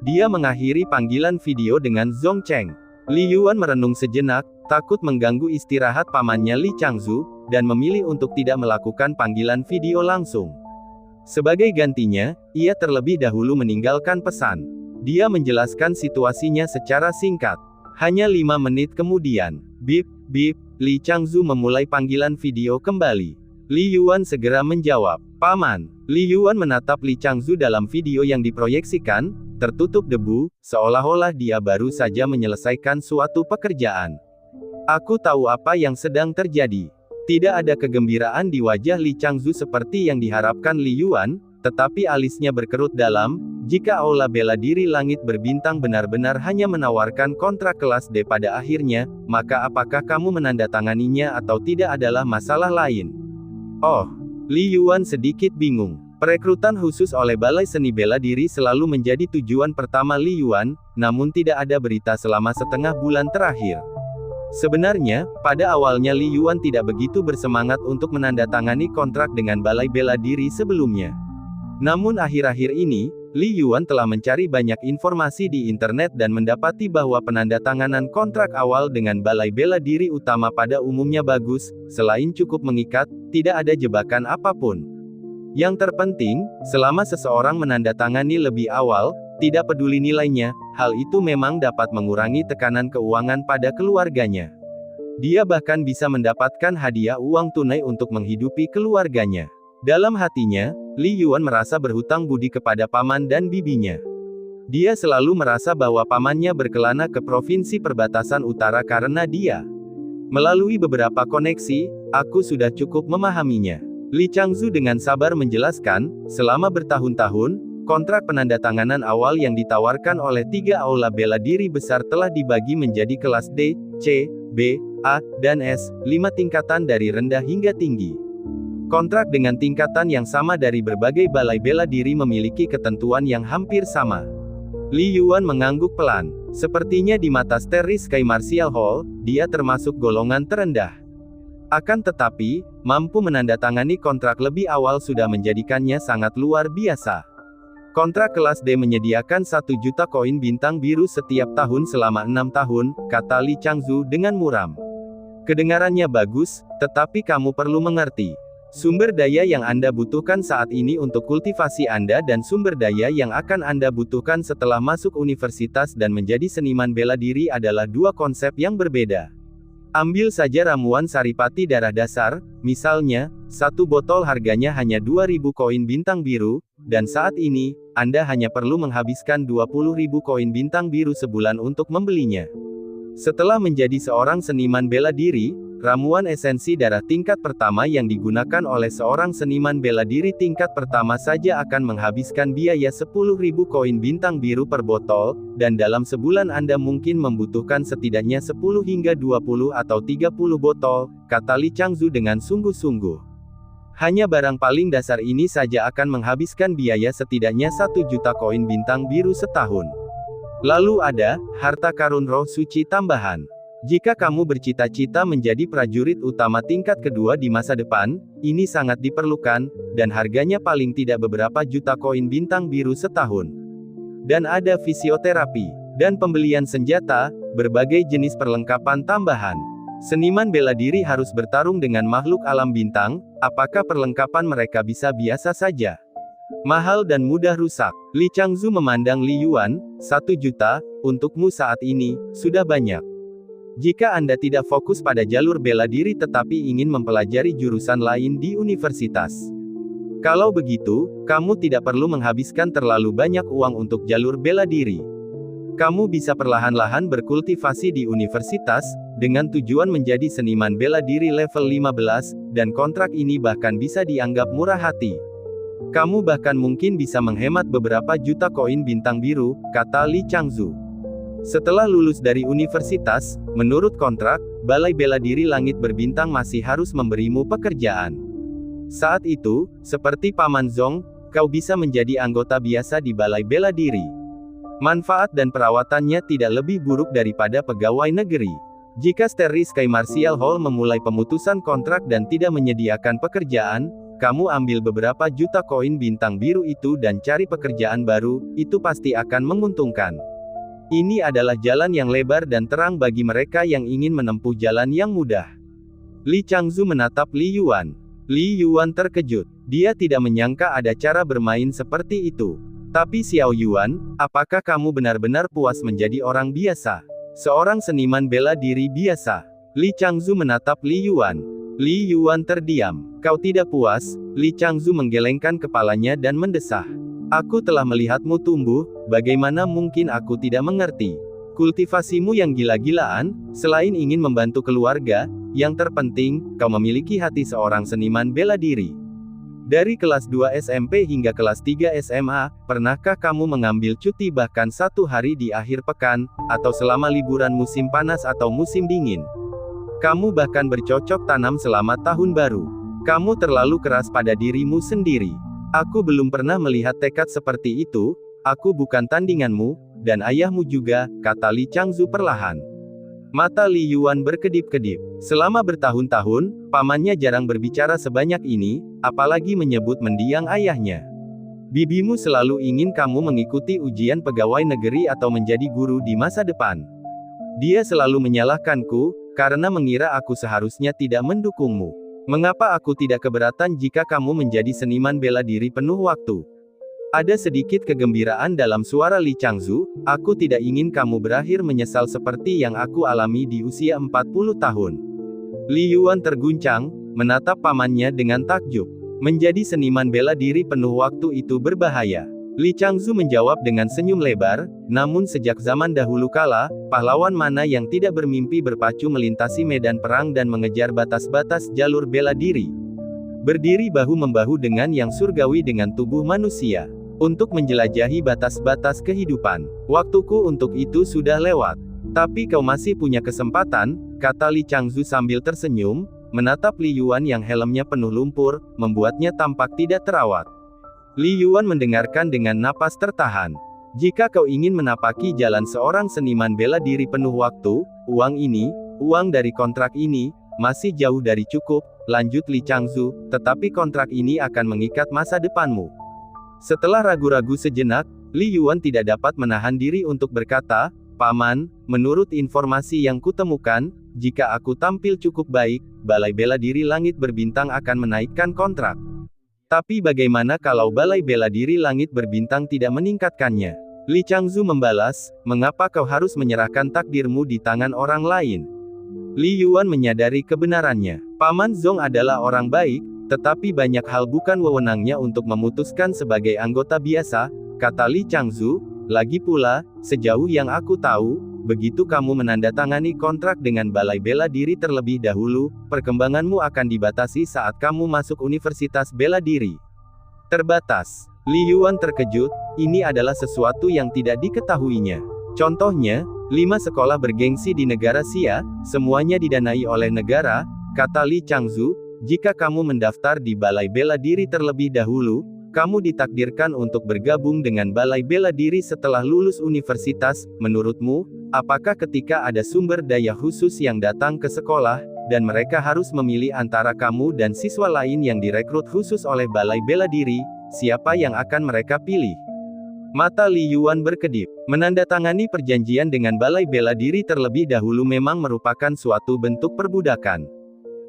Dia mengakhiri panggilan video dengan Zhong Cheng. Li Yuan merenung sejenak, takut mengganggu istirahat pamannya Li Changzu, dan memilih untuk tidak melakukan panggilan video langsung. Sebagai gantinya, ia terlebih dahulu meninggalkan pesan. Dia menjelaskan situasinya secara singkat. Hanya 5 menit kemudian, bip, bip, Li Changzu memulai panggilan video kembali. Li Yuan segera menjawab, "Paman." Li Yuan menatap Li Changzu dalam video yang diproyeksikan, tertutup debu, seolah-olah dia baru saja menyelesaikan suatu pekerjaan. "Aku tahu apa yang sedang terjadi." Tidak ada kegembiraan di wajah Li Changzu seperti yang diharapkan Li Yuan, tetapi alisnya berkerut dalam. Jika aula bela diri langit berbintang benar-benar hanya menawarkan kontrak kelas D pada akhirnya, maka apakah kamu menandatanganinya atau tidak adalah masalah lain. Oh, Li Yuan sedikit bingung. Perekrutan khusus oleh Balai Seni Bela Diri selalu menjadi tujuan pertama Li Yuan, namun tidak ada berita selama setengah bulan terakhir. Sebenarnya, pada awalnya Li Yuan tidak begitu bersemangat untuk menandatangani kontrak dengan Balai Bela Diri sebelumnya. Namun akhir-akhir ini, Li Yuan telah mencari banyak informasi di internet dan mendapati bahwa penandatanganan kontrak awal dengan Balai Bela Diri utama pada umumnya bagus, selain cukup mengikat, tidak ada jebakan apapun. Yang terpenting, selama seseorang menandatangani lebih awal, tidak peduli nilainya, hal itu memang dapat mengurangi tekanan keuangan pada keluarganya. Dia bahkan bisa mendapatkan hadiah uang tunai untuk menghidupi keluarganya. Dalam hatinya, Li Yuan merasa berhutang budi kepada paman dan bibinya. Dia selalu merasa bahwa pamannya berkelana ke provinsi perbatasan utara karena dia. Melalui beberapa koneksi, aku sudah cukup memahaminya. Li Changzu dengan sabar menjelaskan, selama bertahun-tahun, kontrak penandatanganan awal yang ditawarkan oleh 3 aula bela diri besar telah dibagi menjadi kelas D, C, B, A, dan S, 5 tingkatan dari rendah hingga tinggi. Kontrak dengan tingkatan yang sama dari berbagai balai bela diri memiliki ketentuan yang hampir sama. Li Yuan mengangguk pelan. Sepertinya di mata Starry Sky Martial Hall, dia termasuk golongan terendah. Akan tetapi, mampu menandatangani kontrak lebih awal sudah menjadikannya sangat luar biasa. Kontrak kelas D menyediakan 1 juta koin bintang biru setiap tahun selama 6 tahun, kata Li Changzu dengan muram. Kedengarannya bagus, tetapi kamu perlu mengerti. Sumber daya yang Anda butuhkan saat ini untuk kultivasi Anda dan sumber daya yang akan Anda butuhkan setelah masuk universitas dan menjadi seniman bela diri adalah 2 konsep yang berbeda. Ambil saja ramuan saripati darah dasar, misalnya, 1 botol harganya hanya 2.000 koin bintang biru, dan saat ini, Anda hanya perlu menghabiskan 20.000 koin bintang biru sebulan untuk membelinya. Setelah menjadi seorang seniman bela diri, ramuan esensi darah tingkat pertama yang digunakan oleh seorang seniman bela diri tingkat pertama saja akan menghabiskan biaya 10.000 koin bintang biru per botol, dan dalam sebulan Anda mungkin membutuhkan setidaknya 10 hingga 20 atau 30 botol, kata Li Changzu dengan sungguh-sungguh. Hanya barang paling dasar ini saja akan menghabiskan biaya setidaknya 1 juta koin bintang biru setahun. Lalu ada, harta karun roh suci tambahan. Jika kamu bercita-cita menjadi prajurit utama tingkat kedua di masa depan, ini sangat diperlukan, dan harganya paling tidak beberapa juta koin bintang biru setahun. Dan ada fisioterapi, dan pembelian senjata, berbagai jenis perlengkapan tambahan. Seniman bela diri harus bertarung dengan makhluk alam bintang, apakah perlengkapan mereka bisa biasa saja? Mahal dan mudah rusak. Li Changzu memandang Li Yuan, 1 juta, untukmu saat ini, sudah banyak. Jika Anda tidak fokus pada jalur bela diri tetapi ingin mempelajari jurusan lain di universitas. Kalau begitu, kamu tidak perlu menghabiskan terlalu banyak uang untuk jalur bela diri. Kamu bisa perlahan-lahan berkultivasi di universitas, dengan tujuan menjadi seniman bela diri level 15, dan kontrak ini bahkan bisa dianggap murah hati. Kamu bahkan mungkin bisa menghemat beberapa juta koin bintang biru, kata Li Changzu. Setelah lulus dari universitas, menurut kontrak, Balai Bela Diri Langit Berbintang masih harus memberimu pekerjaan. Saat itu, seperti Paman Zong, kau bisa menjadi anggota biasa di Balai Bela Diri. Manfaat dan perawatannya tidak lebih buruk daripada pegawai negeri. Jika Starry Sky Martial Hall memulai pemutusan kontrak dan tidak menyediakan pekerjaan, kamu ambil beberapa juta koin bintang biru itu dan cari pekerjaan baru, itu pasti akan menguntungkan. Ini adalah jalan yang lebar dan terang bagi mereka yang ingin menempuh jalan yang mudah. Li Changzu menatap Li Yuan. Li Yuan terkejut. Dia tidak menyangka ada cara bermain seperti itu. Tapi Xiao Yuan, apakah kamu benar-benar puas menjadi orang biasa? Seorang seniman bela diri biasa. Li Changzu menatap Li Yuan. Li Yuan terdiam. Kau tidak puas? Li Changzu menggelengkan kepalanya dan mendesah. Aku telah melihatmu tumbuh, bagaimana mungkin aku tidak mengerti? Kultivasimu yang gila-gilaan, selain ingin membantu keluarga, yang terpenting, kau memiliki hati seorang seniman bela diri. Dari kelas 2 SMP hingga kelas 3 SMA, pernahkah kamu mengambil cuti bahkan 1 hari di akhir pekan, atau selama liburan musim panas atau musim dingin? Kamu bahkan bercocok tanam selama tahun baru. Kamu terlalu keras pada dirimu sendiri. Aku belum pernah melihat tekad seperti itu, aku bukan tandinganmu, dan ayahmu juga, kata Li Changzu perlahan. Mata Li Yuan berkedip-kedip. Selama bertahun-tahun, pamannya jarang berbicara sebanyak ini, apalagi menyebut mendiang ayahnya. Bibimu selalu ingin kamu mengikuti ujian pegawai negeri atau menjadi guru di masa depan. Dia selalu menyalahkanku, karena mengira aku seharusnya tidak mendukungmu. Mengapa aku tidak keberatan jika kamu menjadi seniman bela diri penuh waktu? Ada sedikit kegembiraan dalam suara Li Changzu, aku tidak ingin kamu berakhir menyesal seperti yang aku alami di usia 40 tahun. Li Yuan terguncang, menatap pamannya dengan takjub. Menjadi seniman bela diri penuh waktu itu berbahaya. Li Changzu menjawab dengan senyum lebar, namun sejak zaman dahulu kala, pahlawan mana yang tidak bermimpi berpacu melintasi medan perang dan mengejar batas-batas jalur bela diri? Berdiri bahu-membahu dengan yang surgawi dengan tubuh manusia. Untuk menjelajahi batas-batas kehidupan. Waktuku untuk itu sudah lewat. Tapi kau masih punya kesempatan, kata Li Changzu sambil tersenyum, menatap Li Yuan yang helmnya penuh lumpur, membuatnya tampak tidak terawat. Li Yuan mendengarkan dengan napas tertahan. Jika kau ingin menapaki jalan seorang seniman bela diri penuh waktu, uang dari kontrak ini, masih jauh dari cukup, lanjut Li Changzu, tetapi kontrak ini akan mengikat masa depanmu. Setelah ragu-ragu sejenak, Li Yuan tidak dapat menahan diri untuk berkata, Paman, menurut informasi yang kutemukan, jika aku tampil cukup baik, Balai Bela Diri Langit Berbintang akan menaikkan kontrak. Tapi bagaimana kalau Balai Bela Diri Langit Berbintang tidak meningkatkannya? Li Changzu membalas, mengapa kau harus menyerahkan takdirmu di tangan orang lain? Li Yuan menyadari kebenarannya. Paman Zong adalah orang baik, tetapi banyak hal bukan wewenangnya untuk memutuskan sebagai anggota biasa, kata Li Changzu. Lagi pula, sejauh yang aku tahu, begitu kamu menandatangani kontrak dengan Balai Bela Diri terlebih dahulu, perkembanganmu akan dibatasi saat kamu masuk Universitas Bela Diri. Terbatas. Li Yuan terkejut, ini adalah sesuatu yang tidak diketahuinya. Contohnya, 5 sekolah bergengsi di negara Xia, semuanya didanai oleh negara, kata Li Changzu, jika kamu mendaftar di Balai Bela Diri terlebih dahulu, kamu ditakdirkan untuk bergabung dengan Balai Bela Diri setelah lulus universitas. Menurutmu, apakah ketika ada sumber daya khusus yang datang ke sekolah, dan mereka harus memilih antara kamu dan siswa lain yang direkrut khusus oleh Balai Bela Diri, siapa yang akan mereka pilih? Mata Li Yuan berkedip. Menandatangani perjanjian dengan Balai Bela Diri terlebih dahulu memang merupakan suatu bentuk perbudakan.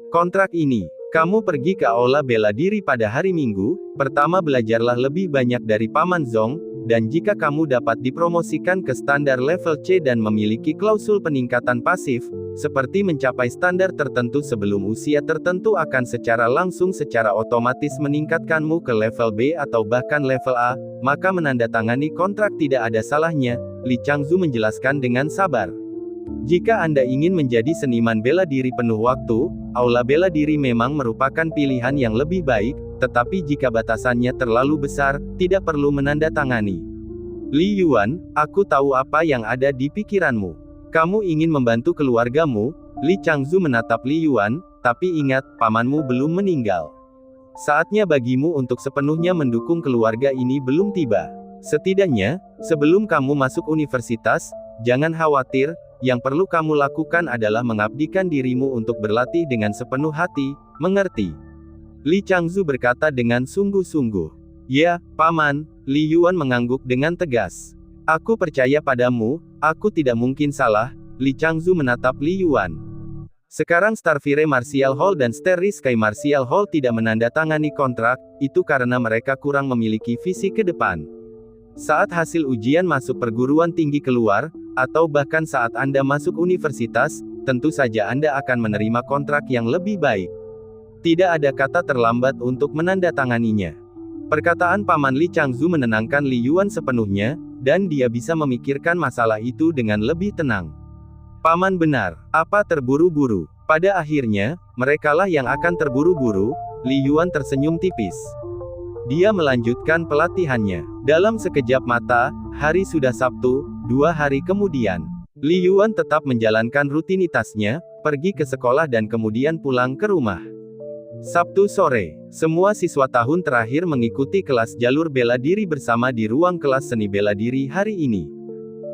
Kontrak ini, kamu pergi ke aula bela diri pada hari Minggu, pertama belajarlah lebih banyak dari Paman Zong, dan jika kamu dapat dipromosikan ke standar level C dan memiliki klausul peningkatan pasif, seperti mencapai standar tertentu sebelum usia tertentu akan secara otomatis meningkatkanmu ke level B atau bahkan level A, maka menandatangani kontrak tidak ada salahnya, Li Changzu menjelaskan dengan sabar. Jika Anda ingin menjadi seniman bela diri penuh waktu, aula bela diri memang merupakan pilihan yang lebih baik, tetapi jika batasannya terlalu besar, tidak perlu menandatangani. Li Yuan, aku tahu apa yang ada di pikiranmu. Kamu ingin membantu keluargamu. Li Changzu menatap Li Yuan, tapi ingat, pamanmu belum meninggal. Saatnya bagimu untuk sepenuhnya mendukung keluarga ini belum tiba. Setidaknya, sebelum kamu masuk universitas, jangan khawatir, yang perlu kamu lakukan adalah mengabdikan dirimu untuk berlatih dengan sepenuh hati, mengerti? Li Changzu berkata dengan sungguh-sungguh. Ya, Paman, Li Yuan mengangguk dengan tegas. Aku percaya padamu, aku tidak mungkin salah. Li Changzu menatap Li Yuan. Sekarang Starfire Martial Hall dan Starry Sky Martial Hall tidak menandatangani kontrak, itu karena mereka kurang memiliki visi ke depan. Saat hasil ujian masuk perguruan tinggi keluar, atau bahkan saat Anda masuk universitas, tentu saja Anda akan menerima kontrak yang lebih baik. Tidak ada kata terlambat untuk menandatanganinya. Perkataan Paman Li Changzu menenangkan Li Yuan sepenuhnya, dan dia bisa memikirkan masalah itu dengan lebih tenang. Paman benar, apa terburu-buru? Pada akhirnya, merekalah yang akan terburu-buru. Li Yuan tersenyum tipis. Dia melanjutkan pelatihannya. Dalam sekejap mata, hari sudah Sabtu, 2 hari kemudian. Li Yuan tetap menjalankan rutinitasnya, pergi ke sekolah dan kemudian pulang ke rumah. Sabtu sore, semua siswa tahun terakhir mengikuti kelas jalur bela diri bersama di ruang kelas seni bela diri hari ini.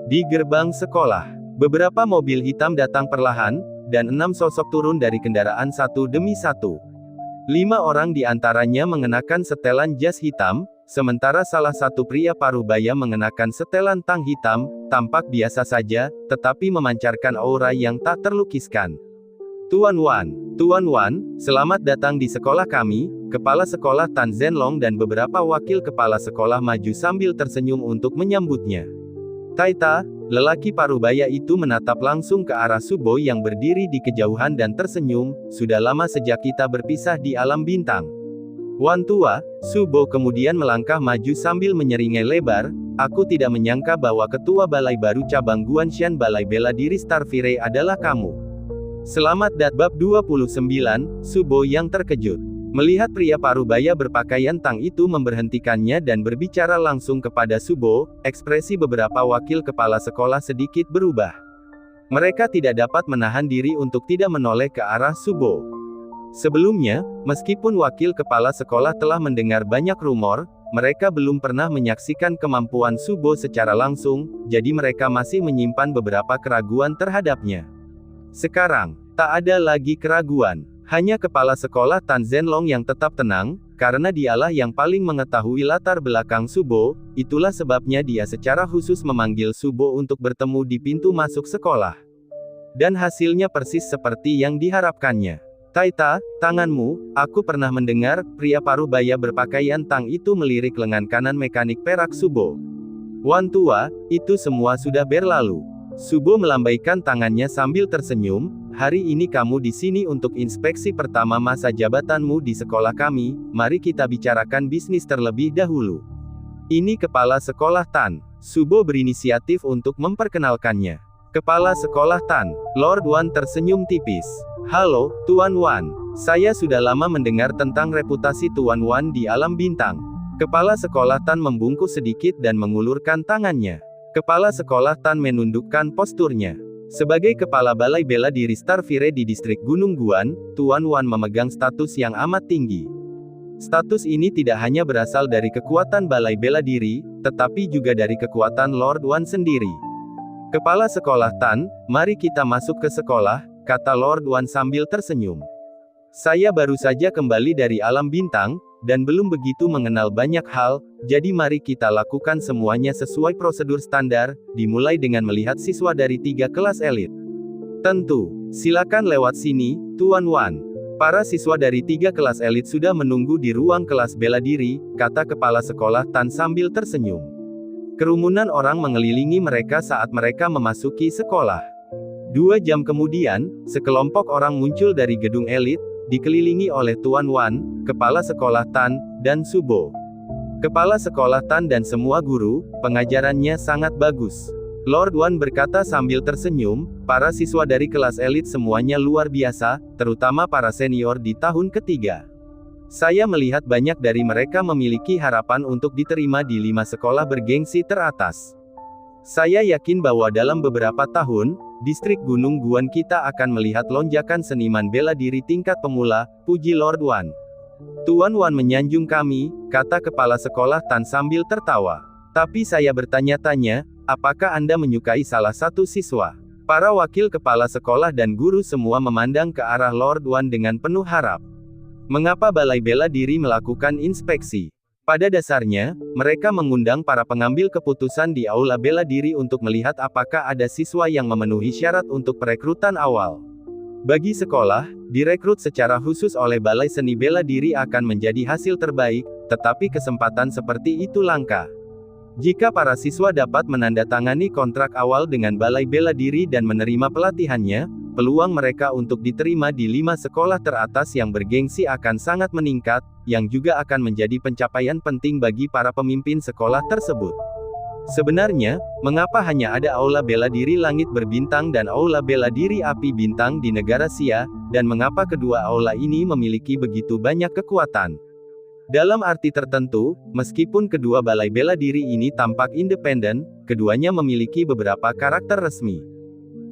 Di gerbang sekolah, beberapa mobil hitam datang perlahan, dan 6 sosok turun dari kendaraan satu demi satu. 5 orang di antaranya mengenakan setelan jas hitam, sementara salah satu pria parubaya mengenakan setelan tang hitam, tampak biasa saja, tetapi memancarkan aura yang tak terlukiskan. Tuan Wan, selamat datang di sekolah kami. Kepala sekolah Tan Zhenlong dan beberapa wakil kepala sekolah maju sambil tersenyum untuk menyambutnya. Taita, lelaki parubaya itu menatap langsung ke arah Subo yang berdiri di kejauhan dan tersenyum, sudah lama sejak kita berpisah di alam bintang. Wan tua, Subo kemudian melangkah maju sambil menyeringai lebar, aku tidak menyangka bahwa ketua balai baru cabang Guanshan Balai Bela Diri Starfire adalah kamu. Selamat datang. Bab 29, Subo yang terkejut. Melihat pria parubaya berpakaian tang itu memberhentikannya dan berbicara langsung kepada Subo, ekspresi beberapa wakil kepala sekolah sedikit berubah. Mereka tidak dapat menahan diri untuk tidak menoleh ke arah Subo. Sebelumnya, meskipun wakil kepala sekolah telah mendengar banyak rumor, mereka belum pernah menyaksikan kemampuan Subo secara langsung, jadi mereka masih menyimpan beberapa keraguan terhadapnya. Sekarang, tak ada lagi keraguan. Hanya kepala sekolah Tan Zhenlong yang tetap tenang, karena dialah yang paling mengetahui latar belakang Subo, itulah sebabnya dia secara khusus memanggil Subo untuk bertemu di pintu masuk sekolah. Dan hasilnya persis seperti yang diharapkannya. Taita, tanganmu, aku pernah mendengar, pria parubaya berpakaian tang itu melirik lengan kanan mekanik perak Subo. Wan tua, itu semua sudah berlalu. Subo melambaikan tangannya sambil tersenyum, hari ini kamu di sini untuk inspeksi pertama masa jabatanmu di sekolah kami, mari kita bicarakan bisnis terlebih dahulu. Ini kepala sekolah Tan. Subo berinisiatif untuk memperkenalkannya. Kepala sekolah Tan, Lord Wan tersenyum tipis. Halo, Tuan Wan. Saya sudah lama mendengar tentang reputasi Tuan Wan di alam bintang. Kepala sekolah Tan membungkuk sedikit dan mengulurkan tangannya. Kepala sekolah Tan menundukkan posturnya. Sebagai kepala balai bela diri Starfire di distrik Gunung Guan, Tuan Wan memegang status yang amat tinggi. Status ini tidak hanya berasal dari kekuatan balai bela diri, tetapi juga dari kekuatan Lord Wan sendiri. Kepala sekolah Tan, mari kita masuk ke sekolah, kata Lord Wan sambil tersenyum. Saya baru saja kembali dari alam bintang, dan belum begitu mengenal banyak hal, jadi mari kita lakukan semuanya sesuai prosedur standar, dimulai dengan melihat siswa dari 3 kelas elit. Tentu, silakan lewat sini, Tuan Wan. Para siswa dari 3 kelas elit sudah menunggu di ruang kelas bela diri, kata kepala sekolah Tan sambil tersenyum. Kerumunan orang mengelilingi mereka saat mereka memasuki sekolah. 2 jam kemudian, sekelompok orang muncul dari gedung elit, dikelilingi oleh Tuan Wan, kepala sekolah Tan, dan Subo. Kepala sekolah Tan dan semua guru, pengajarannya sangat bagus. Lord Wan berkata sambil tersenyum, para siswa dari kelas elit semuanya luar biasa, terutama para senior di tahun ketiga. Saya melihat banyak dari mereka memiliki harapan untuk diterima di 5 sekolah bergengsi teratas. Saya yakin bahwa dalam beberapa tahun, distrik Gunung Guan kita akan melihat lonjakan seniman bela diri tingkat pemula, puji Lord Wan. Tuan Wan menyanjung kami, kata kepala sekolah Tan sambil tertawa. Tapi saya bertanya-tanya, apakah Anda menyukai salah satu siswa? Para wakil kepala sekolah dan guru semua memandang ke arah Lord Wan dengan penuh harap. Mengapa Balai Bela Diri melakukan inspeksi? Pada dasarnya, mereka mengundang para pengambil keputusan di Aula Bela Diri untuk melihat apakah ada siswa yang memenuhi syarat untuk perekrutan awal. Bagi sekolah, direkrut secara khusus oleh Balai Seni Bela Diri akan menjadi hasil terbaik, tetapi kesempatan seperti itu langka. Jika para siswa dapat menandatangani kontrak awal dengan Balai Bela Diri dan menerima pelatihannya, peluang mereka untuk diterima di 5 sekolah teratas yang bergengsi akan sangat meningkat, yang juga akan menjadi pencapaian penting bagi para pemimpin sekolah tersebut. Sebenarnya, mengapa hanya ada Aula Bela Diri Langit Berbintang dan Aula Bela Diri Api Bintang di negara Xia, dan mengapa kedua aula ini memiliki begitu banyak kekuatan? Dalam arti tertentu, meskipun kedua balai bela diri ini tampak independen, keduanya memiliki beberapa karakter resmi.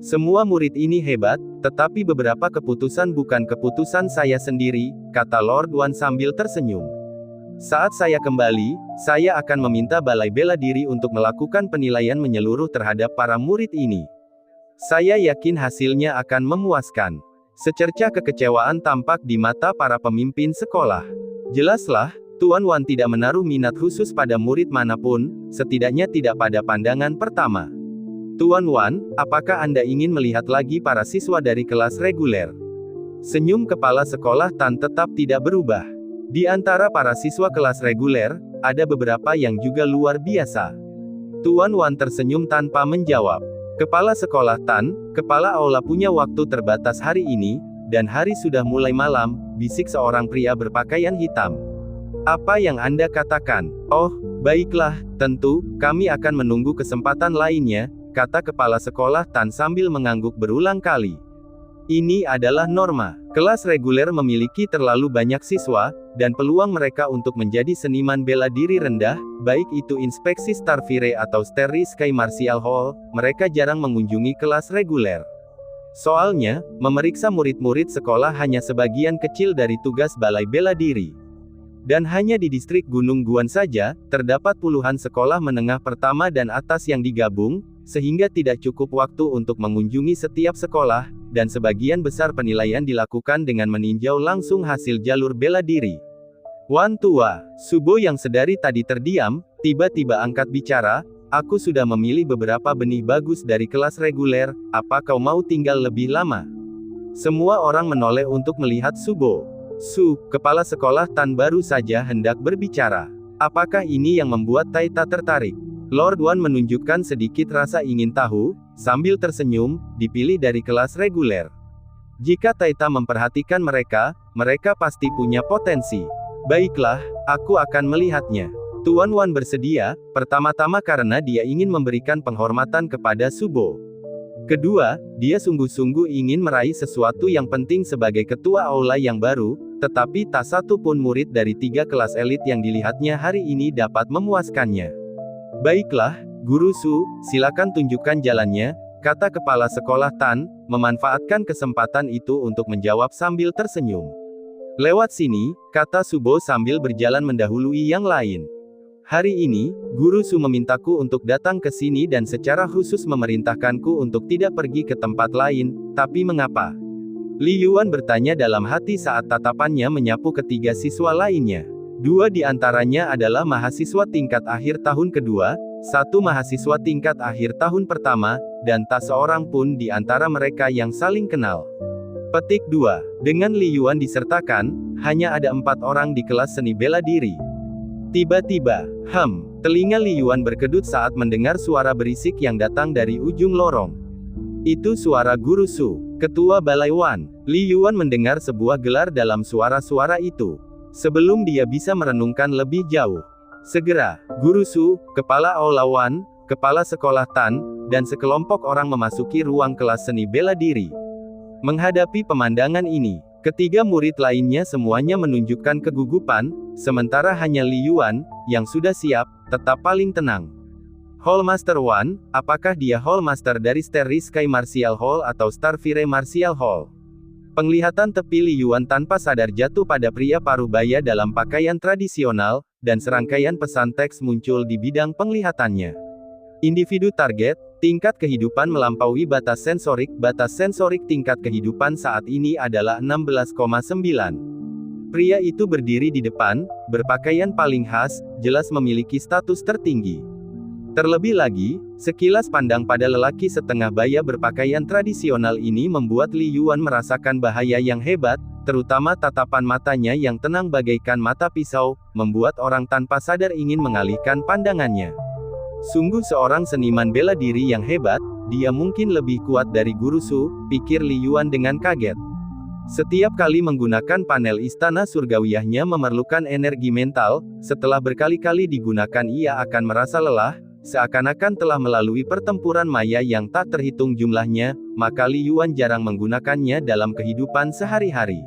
Semua murid ini hebat, tetapi beberapa keputusan bukan keputusan saya sendiri, kata Lord Wan sambil tersenyum. Saat saya kembali, saya akan meminta Balai Bela Diri untuk melakukan penilaian menyeluruh terhadap para murid ini. Saya yakin hasilnya akan memuaskan. Secerca kekecewaan tampak di mata para pemimpin sekolah. Jelaslah, Tuan Wan tidak menaruh minat khusus pada murid manapun, setidaknya tidak pada pandangan pertama. Tuan Wan, apakah Anda ingin melihat lagi para siswa dari kelas reguler? Senyum kepala sekolah Tan tetap tidak berubah. Di antara para siswa kelas reguler, ada beberapa yang juga luar biasa. Tuan Wan tersenyum tanpa menjawab. Kepala sekolah Tan, kepala aula punya waktu terbatas hari ini, dan hari sudah mulai malam, bisik seorang pria berpakaian hitam. Apa yang Anda katakan? Oh, baiklah, tentu, kami akan menunggu kesempatan lainnya, kata kepala sekolah Tan sambil mengangguk berulang kali. Ini adalah norma. Kelas reguler memiliki terlalu banyak siswa, dan peluang mereka untuk menjadi seniman bela diri rendah, baik itu inspeksi Starfire atau Starry Sky Martial Hall, mereka jarang mengunjungi kelas reguler. Soalnya, memeriksa murid-murid sekolah hanya sebagian kecil dari tugas Balai Bela Diri. Dan hanya di distrik Gunung Guan saja, terdapat puluhan sekolah menengah pertama dan atas yang digabung, sehingga tidak cukup waktu untuk mengunjungi setiap sekolah, dan sebagian besar penilaian dilakukan dengan meninjau langsung hasil jalur bela diri. Wan Tua, Subo yang sedari tadi terdiam, tiba-tiba angkat bicara, aku sudah memilih beberapa benih bagus dari kelas reguler, apa kau mau tinggal lebih lama? Semua orang menoleh untuk melihat Subo. Kepala sekolah Tan baru saja hendak berbicara. Apakah ini yang membuat Taita tertarik? Lord Wan menunjukkan sedikit rasa ingin tahu, sambil tersenyum, dipilih dari kelas reguler. Jika Taita memperhatikan mereka, mereka pasti punya potensi. Baiklah, aku akan melihatnya. Tuan Wan bersedia, pertama-tama karena dia ingin memberikan penghormatan kepada Subo. Kedua, dia sungguh-sungguh ingin meraih sesuatu yang penting sebagai ketua aula yang baru, tetapi tak satu pun murid dari 3 kelas elit yang dilihatnya hari ini dapat memuaskannya. Baiklah, Guru Su, silakan tunjukkan jalannya, kata kepala sekolah Tan, memanfaatkan kesempatan itu untuk menjawab sambil tersenyum. Lewat sini, kata Subo sambil berjalan mendahului yang lain. Hari ini, Guru Su memintaku untuk datang ke sini dan secara khusus memerintahkanku untuk tidak pergi ke tempat lain, tapi mengapa? Li Yuan bertanya dalam hati saat tatapannya menyapu ketiga siswa lainnya. 2 di antaranya adalah mahasiswa tingkat akhir tahun kedua, 1 mahasiswa tingkat akhir tahun pertama, dan tak seorang pun di antara mereka yang saling kenal. Petik 2. Dengan Li Yuan disertakan, hanya ada 4 orang di kelas seni bela diri. Tiba-tiba, telinga Li Yuan berkedut saat mendengar suara berisik yang datang dari ujung lorong. Itu suara Guru Su, ketua Balai Wan. Li Yuan mendengar sebuah gelar dalam suara-suara itu. Sebelum dia bisa merenungkan lebih jauh. Segera, Guru Su, kepala aula Wan, kepala sekolah Tan, dan sekelompok orang memasuki ruang kelas seni bela diri. Menghadapi pemandangan ini, Ketiga murid lainnya semuanya menunjukkan kegugupan, sementara hanya Li Yuan, yang sudah siap, tetap paling tenang. Hallmaster Wan, apakah dia Hallmaster dari Starry Sky Martial Hall atau Starfire Martial Hall? Penglihatan tepi Li Yuan tanpa sadar jatuh pada pria parubaya dalam pakaian tradisional, dan serangkaian pesan teks muncul di bidang penglihatannya. Individu target, tingkat kehidupan melampaui batas sensorik. Batas sensorik tingkat kehidupan saat ini adalah 16,9. Pria itu berdiri di depan, berpakaian paling khas, jelas memiliki status tertinggi. Terlebih lagi, sekilas pandang pada lelaki setengah baya berpakaian tradisional ini membuat Li Yuan merasakan bahaya yang hebat, terutama tatapan matanya yang tenang bagaikan mata pisau, membuat orang tanpa sadar ingin mengalihkan pandangannya. Sungguh seorang seniman bela diri yang hebat, dia mungkin lebih kuat dari Guru Su, pikir Li Yuan dengan kaget. Setiap kali menggunakan panel istana surgawiyahnya memerlukan energi mental, setelah berkali-kali digunakan ia akan merasa lelah, seakan-akan telah melalui pertempuran maya yang tak terhitung jumlahnya, maka Li Yuan jarang menggunakannya dalam kehidupan sehari-hari.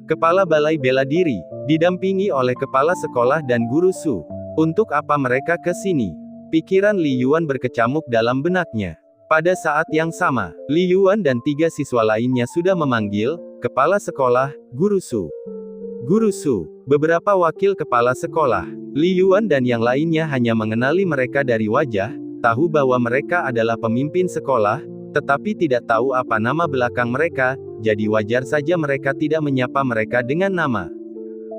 Kepala Balai Bela Diri, didampingi oleh kepala sekolah dan Guru Su. Untuk apa mereka ke sini? Pikiran Li Yuan berkecamuk dalam benaknya. Pada saat yang sama, Li Yuan dan 3 siswa lainnya sudah memanggil kepala sekolah, Guru Su. Guru Su, beberapa wakil kepala sekolah. Li Yuan dan yang lainnya hanya mengenali mereka dari wajah, tahu bahwa mereka adalah pemimpin sekolah, tetapi tidak tahu apa nama belakang mereka, jadi wajar saja mereka tidak menyapa mereka dengan nama.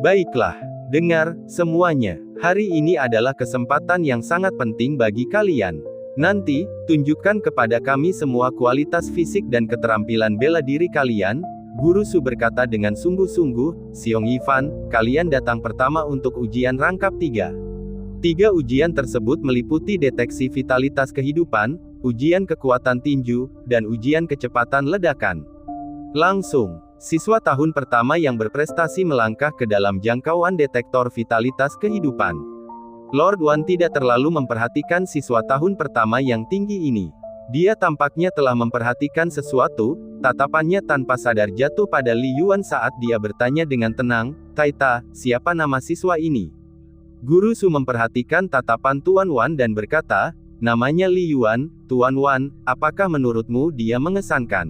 Baiklah, dengar, semuanya. Hari ini adalah kesempatan yang sangat penting bagi kalian. Nanti, tunjukkan kepada kami semua kualitas fisik dan keterampilan bela diri kalian. Guru Su berkata dengan sungguh-sungguh, Xiong Yifan, kalian datang pertama untuk ujian rangkap 3. 3 ujian tersebut meliputi deteksi vitalitas kehidupan, ujian kekuatan tinju, dan ujian kecepatan ledakan. Langsung, siswa tahun pertama yang berprestasi melangkah ke dalam jangkauan detektor vitalitas kehidupan. Lord Wan tidak terlalu memperhatikan siswa tahun pertama yang tinggi ini. Dia tampaknya telah memperhatikan sesuatu, tatapannya tanpa sadar jatuh pada Li Yuan saat dia bertanya dengan tenang, Taita, siapa nama siswa ini? Guru Su memperhatikan tatapan Tuan Wan dan berkata, namanya Li Yuan. Tuan Wan, apakah menurutmu dia mengesankan?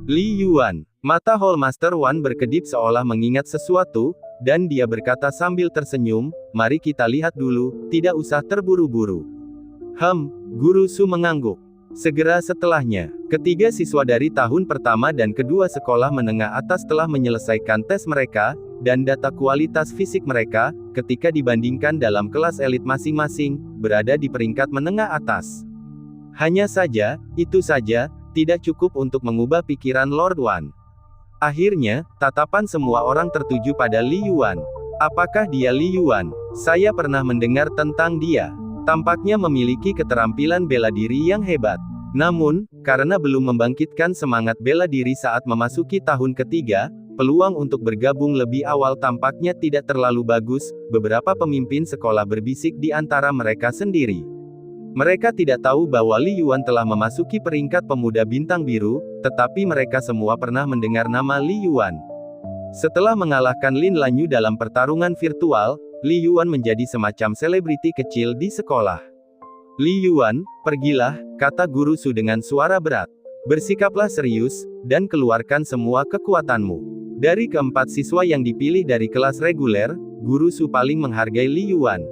Li Yuan. Mata Hallmaster Wan berkedip seolah mengingat sesuatu, dan dia berkata sambil tersenyum, mari kita lihat dulu, tidak usah terburu-buru. Guru Su mengangguk. Segera setelahnya, ketiga siswa dari tahun pertama dan kedua sekolah menengah atas telah menyelesaikan tes mereka, dan data kualitas fisik mereka, ketika dibandingkan dalam kelas elit masing-masing, berada di peringkat menengah atas. Hanya saja, itu saja, tidak cukup untuk mengubah pikiran Lord Wan. Akhirnya, tatapan semua orang tertuju pada Li Yuan. Apakah dia Li Yuan? Saya pernah mendengar tentang dia. Tampaknya memiliki keterampilan bela diri yang hebat. Namun, karena belum membangkitkan semangat bela diri saat memasuki tahun ketiga, peluang untuk bergabung lebih awal tampaknya tidak terlalu bagus, beberapa pemimpin sekolah berbisik di antara mereka sendiri. Mereka tidak tahu bahwa Li Yuan telah memasuki peringkat pemuda bintang biru, tetapi mereka semua pernah mendengar nama Li Yuan. Setelah mengalahkan Lin Lanyu dalam pertarungan virtual, Li Yuan menjadi semacam selebriti kecil di sekolah. Li Yuan, pergilah, kata Guru Su dengan suara berat. Bersikaplah serius, dan keluarkan semua kekuatanmu. Dari keempat siswa yang dipilih dari kelas reguler, Guru Su paling menghargai Li Yuan.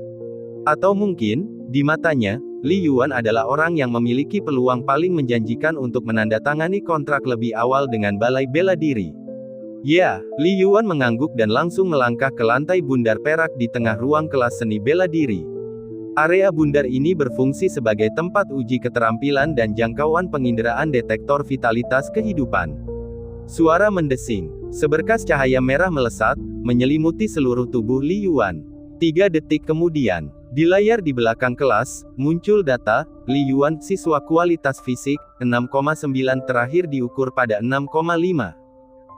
Atau mungkin, di matanya, Li Yuan adalah orang yang memiliki peluang paling menjanjikan untuk menandatangani kontrak lebih awal dengan Balai Bela Diri. Ya, Li Yuan mengangguk dan langsung melangkah ke lantai bundar perak di tengah ruang kelas seni bela diri. Area bundar ini berfungsi sebagai tempat uji keterampilan dan jangkauan penginderaan detektor vitalitas kehidupan. Suara mendesing. Seberkas cahaya merah melesat, menyelimuti seluruh tubuh Li Yuan. 3 detik kemudian, di layar di belakang kelas, muncul data, Li Yuan, siswa kualitas fisik, 6,9 terakhir diukur pada 6,5.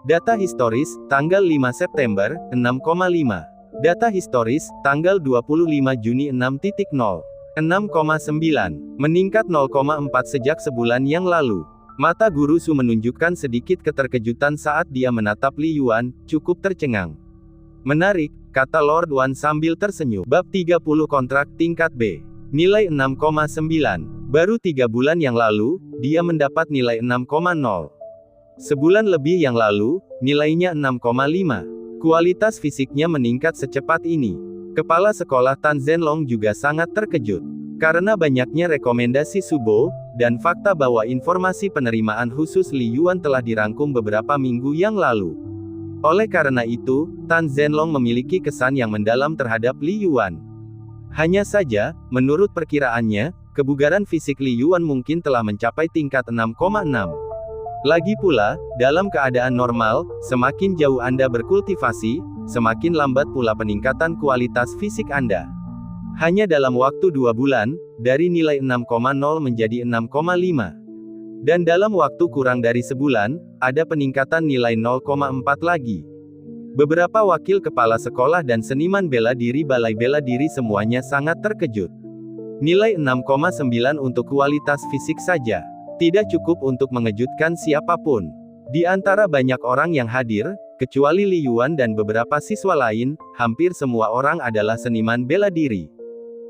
Data historis, tanggal 5 September, 6,5. Data historis, tanggal 25 Juni 6.0. 6,9. Meningkat 0,4 sejak sebulan yang lalu. Mata Guru Su menunjukkan sedikit keterkejutan saat dia menatap Li Yuan, cukup tercengang. Menarik, kata Lord Wan sambil tersenyum. Bab 30 kontrak tingkat B. Nilai 6,9. Baru 3 bulan yang lalu, dia mendapat nilai 6,0. Sebulan lebih yang lalu, nilainya 6,5. Kualitas fisiknya meningkat secepat ini. Kepala sekolah Tan Zhenlong juga sangat terkejut. Karena banyaknya rekomendasi Subo, dan fakta bahwa informasi penerimaan khusus Li Yuan telah dirangkum beberapa minggu yang lalu. Oleh karena itu, Tan Zhenlong memiliki kesan yang mendalam terhadap Li Yuan. Hanya saja, menurut perkiraannya, kebugaran fisik Li Yuan mungkin telah mencapai tingkat 6,6. Lagi pula, dalam keadaan normal, semakin jauh Anda berkultivasi, semakin lambat pula peningkatan kualitas fisik Anda. Hanya dalam waktu 2 bulan, dari nilai 6,0 menjadi 6,5. Dan dalam waktu kurang dari sebulan, ada peningkatan nilai 0,4 lagi. Beberapa wakil kepala sekolah dan seniman bela diri balai bela diri semuanya sangat terkejut. Nilai 6,9 untuk kualitas fisik saja tidak cukup untuk mengejutkan siapapun. Di antara banyak orang yang hadir, kecuali Li Yuan dan beberapa siswa lain, hampir semua orang adalah seniman bela diri.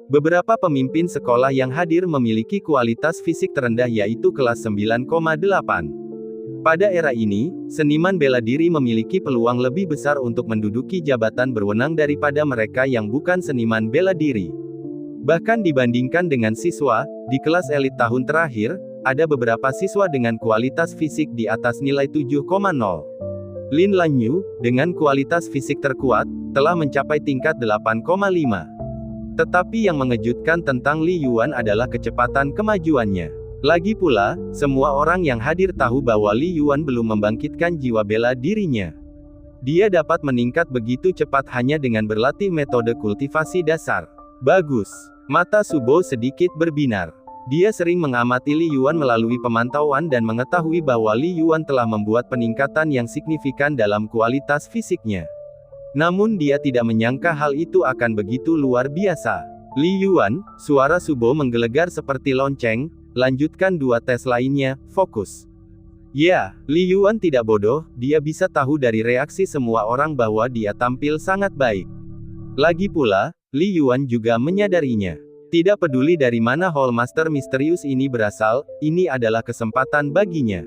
Beberapa pemimpin sekolah yang hadir memiliki kualitas fisik terendah yaitu kelas 9,8. Pada era ini, seniman bela diri memiliki peluang lebih besar untuk menduduki jabatan berwenang daripada mereka yang bukan seniman bela diri. Bahkan dibandingkan dengan siswa, di kelas elit tahun terakhir, ada beberapa siswa dengan kualitas fisik di atas nilai 7,0. Lin Lanyu, dengan kualitas fisik terkuat, telah mencapai tingkat 8,5. Tetapi yang mengejutkan tentang Li Yuan adalah kecepatan kemajuannya. Lagi pula, semua orang yang hadir tahu bahwa Li Yuan belum membangkitkan jiwa bela dirinya. Dia dapat meningkat begitu cepat hanya dengan berlatih metode kultivasi dasar. Bagus. Mata Subo sedikit berbinar. Dia sering mengamati Li Yuan melalui pemantauan dan mengetahui bahwa Li Yuan telah membuat peningkatan yang signifikan dalam kualitas fisiknya. Namun dia tidak menyangka hal itu akan begitu luar biasa. Li Yuan, suara Subo menggelegar seperti lonceng, lanjutkan 2 tes lainnya, fokus. Ya, Li Yuan tidak bodoh, dia bisa tahu dari reaksi semua orang bahwa dia tampil sangat baik. Lagi pula, Li Yuan juga menyadarinya. Tidak peduli dari mana Hallmaster misterius ini berasal, ini adalah kesempatan baginya.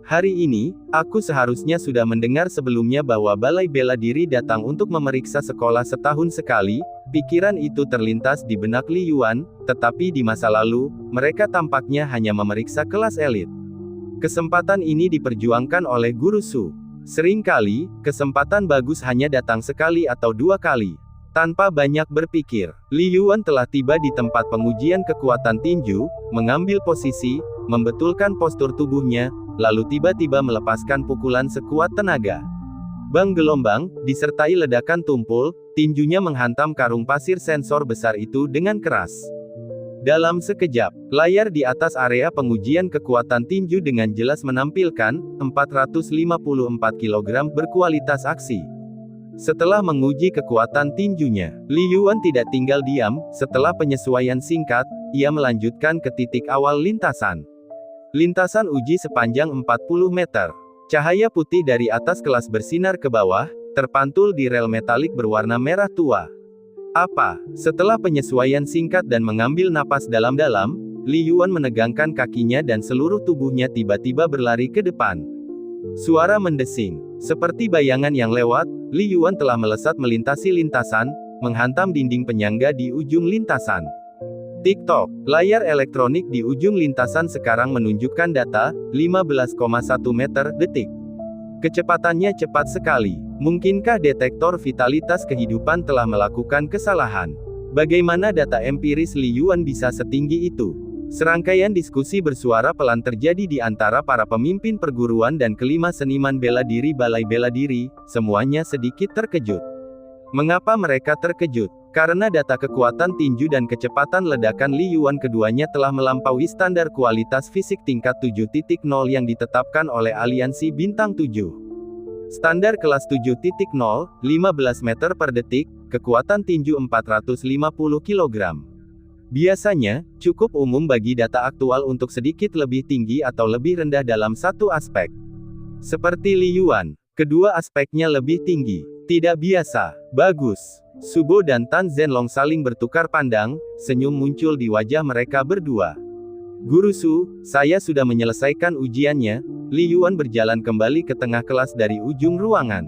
Hari ini, aku seharusnya sudah mendengar sebelumnya bahwa balai bela diri datang untuk memeriksa sekolah setahun sekali. Pikiran itu terlintas di benak Li Yuan, tetapi di masa lalu, mereka tampaknya hanya memeriksa kelas elit. Kesempatan ini diperjuangkan oleh Guru Su. Seringkali, kesempatan bagus hanya datang sekali atau 2 kali. Tanpa banyak berpikir, Li Yuan telah tiba di tempat pengujian kekuatan tinju, mengambil posisi, membetulkan postur tubuhnya, lalu tiba-tiba melepaskan pukulan sekuat tenaga. Bang gelombang, disertai ledakan tumpul, tinjunya menghantam karung pasir sensor besar itu dengan keras. Dalam sekejap, layar di atas area pengujian kekuatan tinju dengan jelas menampilkan 454 kg berkualitas aksi. Setelah menguji kekuatan tinjunya, Li Yuan tidak tinggal diam. Setelah penyesuaian singkat, ia melanjutkan ke titik awal lintasan. Lintasan uji sepanjang 40 meter. Cahaya putih dari atas kelas bersinar ke bawah, terpantul di rel metalik berwarna merah tua. Apa? Setelah penyesuaian singkat dan mengambil napas dalam-dalam, Li Yuan menegangkan kakinya dan seluruh tubuhnya tiba-tiba berlari ke depan. Suara mendesing. Seperti bayangan yang lewat, Li Yuan telah melesat melintasi lintasan, menghantam dinding penyangga di ujung lintasan. Tik-tok, layar elektronik di ujung lintasan sekarang menunjukkan data, 15,1 meter detik. Kecepatannya cepat sekali. Mungkinkah detektor vitalitas kehidupan telah melakukan kesalahan? Bagaimana data empiris Li Yuan bisa setinggi itu? Serangkaian diskusi bersuara pelan terjadi di antara para pemimpin perguruan dan kelima seniman bela diri balai bela diri, semuanya sedikit terkejut. Mengapa mereka terkejut? Karena data kekuatan tinju dan kecepatan ledakan Li Yuan keduanya telah melampaui standar kualitas fisik tingkat 7.0 yang ditetapkan oleh Aliansi Bintang 7. Standar kelas 7.0, 15 meter per detik, kekuatan tinju 450 kg. Biasanya, cukup umum bagi data aktual untuk sedikit lebih tinggi atau lebih rendah dalam satu aspek. Seperti Li Yuan, kedua aspeknya lebih tinggi. Tidak biasa. Bagus. Subo dan Tan Zhenlong saling bertukar pandang, senyum muncul di wajah mereka berdua. Guru Su, saya sudah menyelesaikan ujiannya. Li Yuan berjalan kembali ke tengah kelas dari ujung ruangan.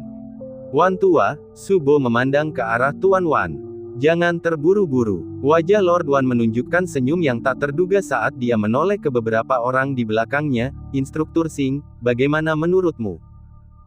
Wan tua, Subo memandang ke arah Tuan Wan. Jangan terburu-buru. Wajah Lord Wan menunjukkan senyum yang tak terduga saat dia menoleh ke beberapa orang di belakangnya. Instruktur Sing, bagaimana menurutmu?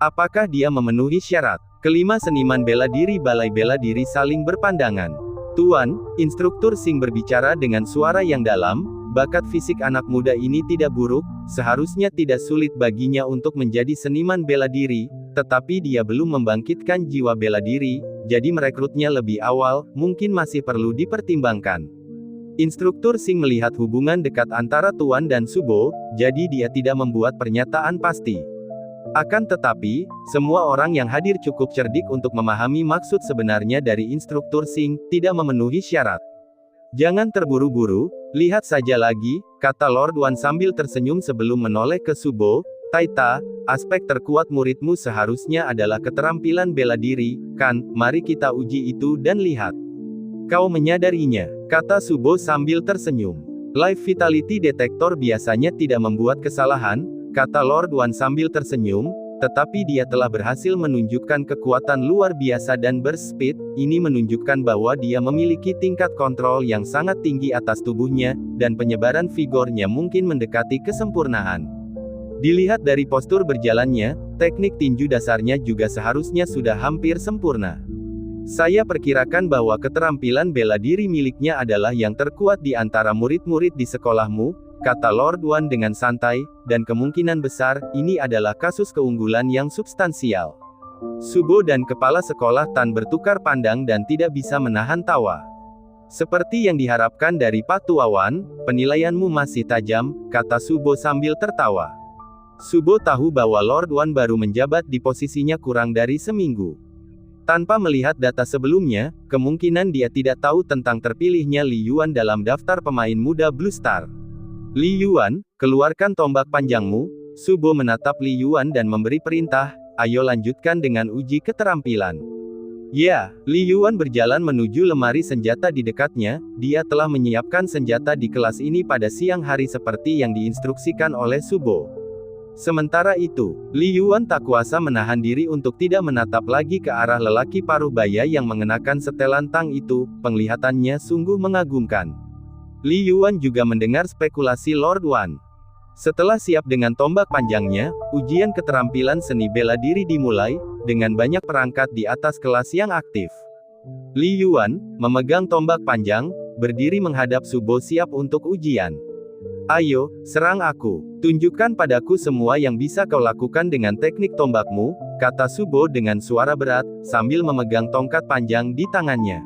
Apakah dia memenuhi syarat? Kelima seniman bela diri balai bela diri saling berpandangan. Tuan, Instruktur Sing berbicara dengan suara yang dalam, bakat fisik anak muda ini tidak buruk, seharusnya tidak sulit baginya untuk menjadi seniman bela diri, tetapi dia belum membangkitkan jiwa bela diri, jadi merekrutnya lebih awal, mungkin masih perlu dipertimbangkan. Instruktur Sing melihat hubungan dekat antara Tuan dan Subo, jadi dia tidak membuat pernyataan pasti. Akan tetapi, semua orang yang hadir cukup cerdik untuk memahami maksud sebenarnya dari Instruktur Sing, tidak memenuhi syarat. Jangan terburu-buru, lihat saja lagi, kata Lord Wan sambil tersenyum sebelum menoleh ke Subo. Taita, aspek terkuat muridmu seharusnya adalah keterampilan bela diri, kan? Mari kita uji itu dan lihat. Kau menyadarinya, kata Subo sambil tersenyum. Life Vitality Detector biasanya tidak membuat kesalahan, kata Lord Wan sambil tersenyum, tetapi dia telah berhasil menunjukkan kekuatan luar biasa dan burst speed. Ini menunjukkan bahwa dia memiliki tingkat kontrol yang sangat tinggi atas tubuhnya, dan penyebaran vigornya mungkin mendekati kesempurnaan. Dilihat dari postur berjalannya, teknik tinju dasarnya juga seharusnya sudah hampir sempurna. Saya perkirakan bahwa keterampilan bela diri miliknya adalah yang terkuat di antara murid-murid di sekolahmu, kata Lord Wan dengan santai, dan kemungkinan besar, ini adalah kasus keunggulan yang substansial. Subo dan kepala sekolah Tan bertukar pandang dan tidak bisa menahan tawa. Seperti yang diharapkan dari Pak Tua Wan, penilaianmu masih tajam, kata Subo sambil tertawa. Subo tahu bahwa Lord Wan baru menjabat di posisinya kurang dari seminggu. Tanpa melihat data sebelumnya, kemungkinan dia tidak tahu tentang terpilihnya Li Yuan dalam daftar pemain muda Blue Star. Li Yuan, keluarkan tombak panjangmu. Subo menatap Li Yuan dan memberi perintah, ayo lanjutkan dengan uji keterampilan. Ya, Li Yuan berjalan menuju lemari senjata di dekatnya. Dia telah menyiapkan senjata di kelas ini pada siang hari seperti yang diinstruksikan oleh Subo. Sementara itu, Li Yuan tak kuasa menahan diri untuk tidak menatap lagi ke arah lelaki paruh baya yang mengenakan setelan tang itu, penglihatannya sungguh mengagumkan. Li Yuan juga mendengar spekulasi Lord Wan. Setelah siap dengan tombak panjangnya, ujian keterampilan seni bela diri dimulai, dengan banyak perangkat di atas kelas yang aktif. Li Yuan, memegang tombak panjang, berdiri menghadap Subo siap untuk ujian. Ayo, serang aku. Tunjukkan padaku semua yang bisa kau lakukan dengan teknik tombakmu, kata Subo dengan suara berat, sambil memegang tongkat panjang di tangannya.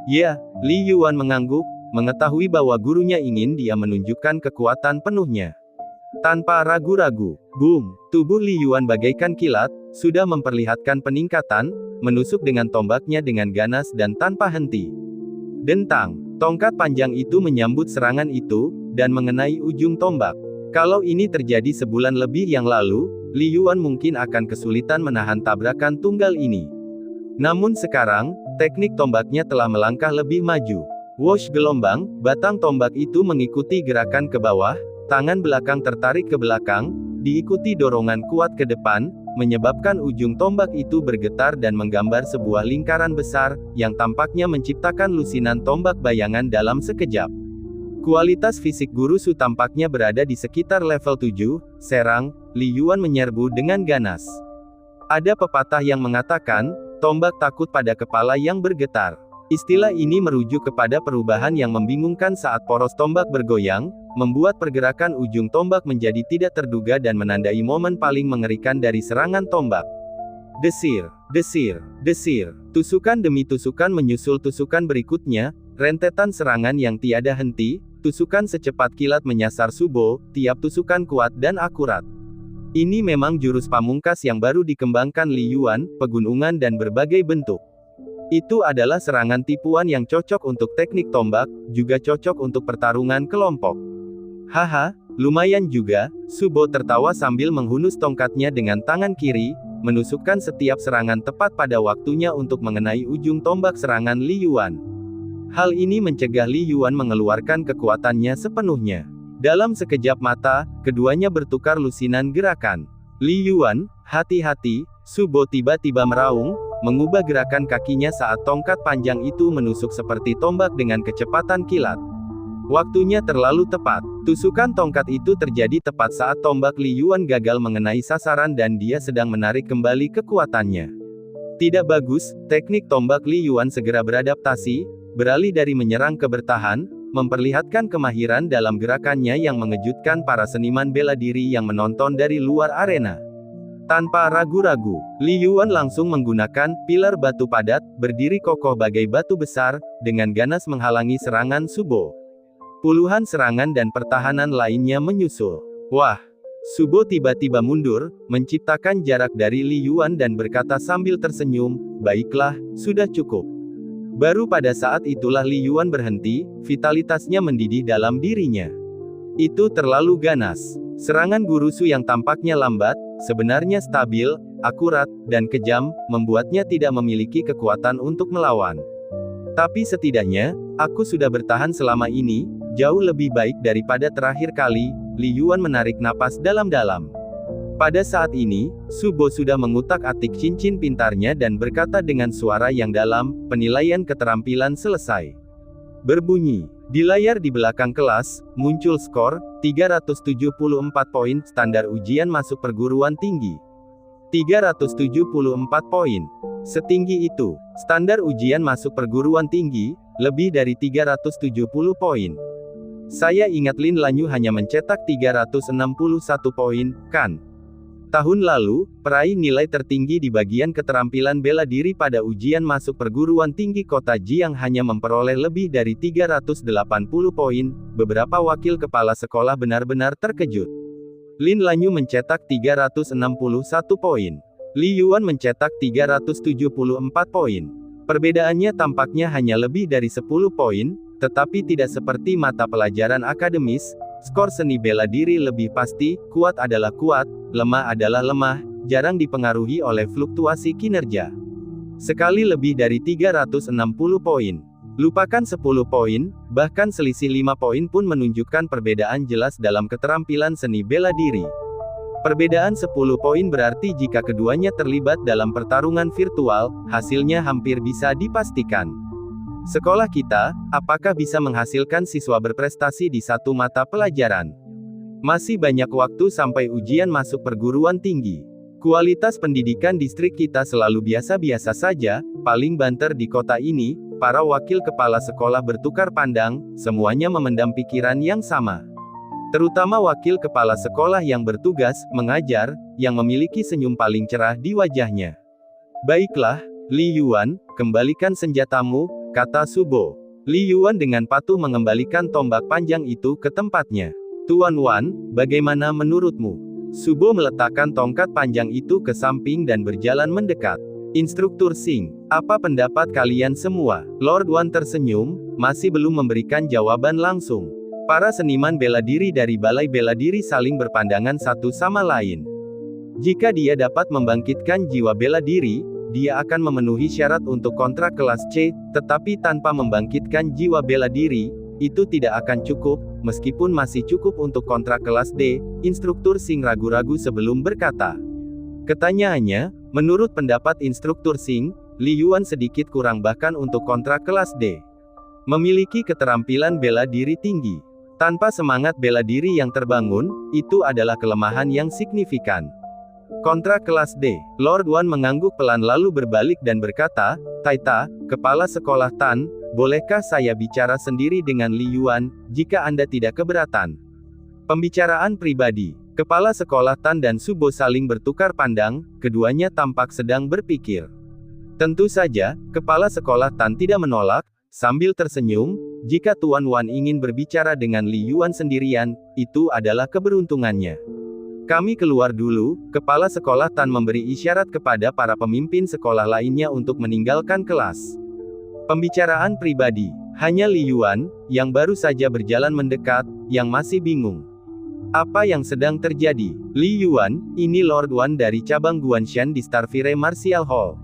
Ya, Li Yuan mengangguk, mengetahui bahwa gurunya ingin dia menunjukkan kekuatan penuhnya. Tanpa ragu-ragu, boom, tubuh Li Yuan bagaikan kilat, sudah memperlihatkan peningkatan, menusuk dengan tombaknya dengan ganas dan tanpa henti. Dentang, tongkat panjang itu menyambut serangan itu, dan mengenai ujung tombak. Kalau ini terjadi sebulan lebih yang lalu, Li Yuan mungkin akan kesulitan menahan tabrakan tunggal ini. Namun sekarang, teknik tombaknya telah melangkah lebih maju. Whoosh gelombang, batang tombak itu mengikuti gerakan ke bawah, tangan belakang tertarik ke belakang, diikuti dorongan kuat ke depan, menyebabkan ujung tombak itu bergetar dan menggambar sebuah lingkaran besar, yang tampaknya menciptakan lusinan tombak bayangan dalam sekejap. Kualitas fisik Guru Su tampaknya berada di sekitar level 7, serang, Li Yuan menyerbu dengan ganas. Ada pepatah yang mengatakan, tombak takut pada kepala yang bergetar. Istilah ini merujuk kepada perubahan yang membingungkan saat poros tombak bergoyang, membuat pergerakan ujung tombak menjadi tidak terduga dan menandai momen paling mengerikan dari serangan tombak. Desir, desir, desir, tusukan demi tusukan menyusul tusukan berikutnya, rentetan serangan yang tiada henti, tusukan secepat kilat menyasar Subo, tiap tusukan kuat dan akurat. Ini memang jurus pamungkas yang baru dikembangkan Li Yuan, pegunungan dan berbagai bentuk. Itu adalah serangan tipuan yang cocok untuk teknik tombak, juga cocok untuk pertarungan kelompok. Haha, lumayan juga, Subo tertawa sambil menghunus tongkatnya dengan tangan kiri, menusukkan setiap serangan tepat pada waktunya untuk mengenai ujung tombak serangan Li Yuan. Hal ini mencegah Li Yuan mengeluarkan kekuatannya sepenuhnya. Dalam sekejap mata, keduanya bertukar lusinan gerakan. Li Yuan, hati-hati, Subo tiba-tiba meraung, mengubah gerakan kakinya saat tongkat panjang itu menusuk seperti tombak dengan kecepatan kilat. Waktunya terlalu tepat. Tusukan tongkat itu terjadi tepat saat tombak Li Yuan gagal mengenai sasaran dan dia sedang menarik kembali kekuatannya. Tidak bagus, teknik tombak Li Yuan segera beradaptasi, beralih dari menyerang ke bertahan, memperlihatkan kemahiran dalam gerakannya yang mengejutkan para seniman bela diri yang menonton dari luar arena. Tanpa ragu-ragu, Li Yuan langsung menggunakan pilar batu padat, berdiri kokoh bagai batu besar, dengan ganas menghalangi serangan Subo. Puluhan serangan dan pertahanan lainnya menyusul. Wah! Subo tiba-tiba mundur, menciptakan jarak dari Li Yuan dan berkata sambil tersenyum, "Baiklah, sudah cukup." Baru pada saat itulah Li Yuan berhenti, vitalitasnya mendidih dalam dirinya. Itu terlalu ganas. Serangan Gurusu yang tampaknya lambat, sebenarnya stabil, akurat, dan kejam, membuatnya tidak memiliki kekuatan untuk melawan. Tapi setidaknya, aku sudah bertahan selama ini, jauh lebih baik daripada terakhir kali. Li Yuan menarik napas dalam-dalam. Pada saat ini, Subo sudah mengutak-atik cincin pintarnya dan berkata dengan suara yang dalam, "Penilaian keterampilan selesai." Berbunyi. Di layar di belakang kelas, muncul skor, 374 poin, standar ujian masuk perguruan tinggi. 374 poin. Setinggi itu, standar ujian masuk perguruan tinggi, lebih dari 370 poin. Saya ingat Lin Lanyu hanya mencetak 361 poin, kan? Tahun lalu, peraih nilai tertinggi di bagian keterampilan bela diri pada ujian masuk perguruan tinggi kota Jiang hanya memperoleh lebih dari 380 poin, beberapa wakil kepala sekolah benar-benar terkejut. Lin Lanyu mencetak 361 poin. Li Yuan mencetak 374 poin. Perbedaannya tampaknya hanya lebih dari 10 poin, tetapi tidak seperti mata pelajaran akademis. Skor seni bela diri lebih pasti, kuat adalah kuat, lemah adalah lemah, jarang dipengaruhi oleh fluktuasi kinerja. Sekali lebih dari 360 poin. Lupakan 10 poin, bahkan selisih 5 poin pun menunjukkan perbedaan jelas dalam keterampilan seni bela diri. Perbedaan 10 poin berarti jika keduanya terlibat dalam pertarungan virtual, hasilnya hampir bisa dipastikan. Sekolah kita, apakah bisa menghasilkan siswa berprestasi di satu mata pelajaran? Masih banyak waktu sampai ujian masuk perguruan tinggi. Kualitas pendidikan distrik kita selalu biasa-biasa saja, paling banter di kota ini. Para wakil kepala sekolah bertukar pandang, semuanya memendam pikiran yang sama. Terutama wakil kepala sekolah yang bertugas mengajar, yang memiliki senyum paling cerah di wajahnya. "Baiklah, Li Yuan, kembalikan senjatamu," kata Subo. Li Yuan dengan patuh mengembalikan tombak panjang itu ke tempatnya. "Tuan Wan, bagaimana menurutmu?" Subo meletakkan tongkat panjang itu ke samping dan berjalan mendekat. "Instruktur Sing, apa pendapat kalian semua?" Lord Wan tersenyum, masih belum memberikan jawaban langsung. Para seniman bela diri dari Balai Bela Diri saling berpandangan satu sama lain. Jika dia dapat membangkitkan jiwa bela diri, dia akan memenuhi syarat untuk kontrak kelas C, tetapi tanpa membangkitkan jiwa bela diri, itu tidak akan cukup, meskipun masih cukup untuk kontrak kelas D. Instruktur Sing ragu-ragu sebelum berkata. Ketanyaannya, menurut pendapat Instruktur Sing, Li Yuan sedikit kurang bahkan untuk kontrak kelas D. Memiliki keterampilan bela diri tinggi. Tanpa semangat bela diri yang terbangun, itu adalah kelemahan yang signifikan. Kontrak kelas D. Lord Wan mengangguk pelan lalu berbalik dan berkata, "Taita, kepala sekolah Tan, bolehkah saya bicara sendiri dengan Li Yuan, jika Anda tidak keberatan?" Pembicaraan pribadi. Kepala sekolah Tan dan Subo saling bertukar pandang, keduanya tampak sedang berpikir. Tentu saja, kepala sekolah Tan tidak menolak, sambil tersenyum, jika Tuan Wan ingin berbicara dengan Li Yuan sendirian, itu adalah keberuntungannya. Kami keluar dulu, kepala sekolah Tan memberi isyarat kepada para pemimpin sekolah lainnya untuk meninggalkan kelas. Pembicaraan pribadi. Hanya Li Yuan, yang baru saja berjalan mendekat, yang masih bingung. Apa yang sedang terjadi? Li Yuan, ini Lord Wan dari cabang Guanshan di Starfire Martial Hall.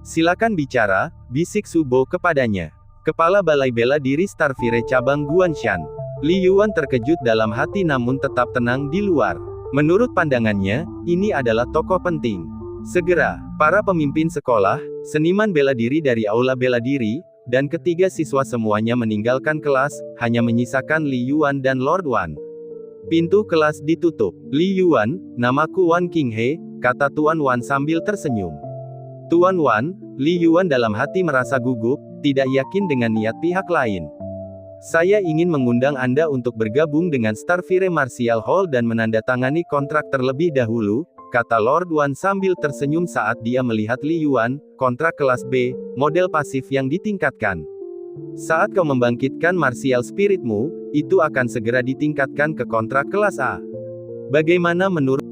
Silakan bicara, bisik Subo kepadanya. Kepala Balai Bela Diri Starfire cabang Guanshan. Li Yuan terkejut dalam hati namun tetap tenang di luar. Menurut pandangannya, ini adalah tokoh penting. Segera, para pemimpin sekolah, seniman bela diri dari aula bela diri, dan ketiga siswa semuanya meninggalkan kelas, hanya menyisakan Li Yuan dan Lord Wan. Pintu kelas ditutup. Li Yuan, namaku Wan Qinghe, kata Tuan Wan sambil tersenyum. Tuan Wan, Li Yuan dalam hati merasa gugup, tidak yakin dengan niat pihak lain. Saya ingin mengundang Anda untuk bergabung dengan Starfire Martial Hall dan menandatangani kontrak terlebih dahulu, kata Lord Wan sambil tersenyum saat dia melihat Li Yuan, kontrak kelas B, model pasif yang ditingkatkan. Saat kau membangkitkan martial spiritmu, itu akan segera ditingkatkan ke kontrak kelas A. Bagaimana menurut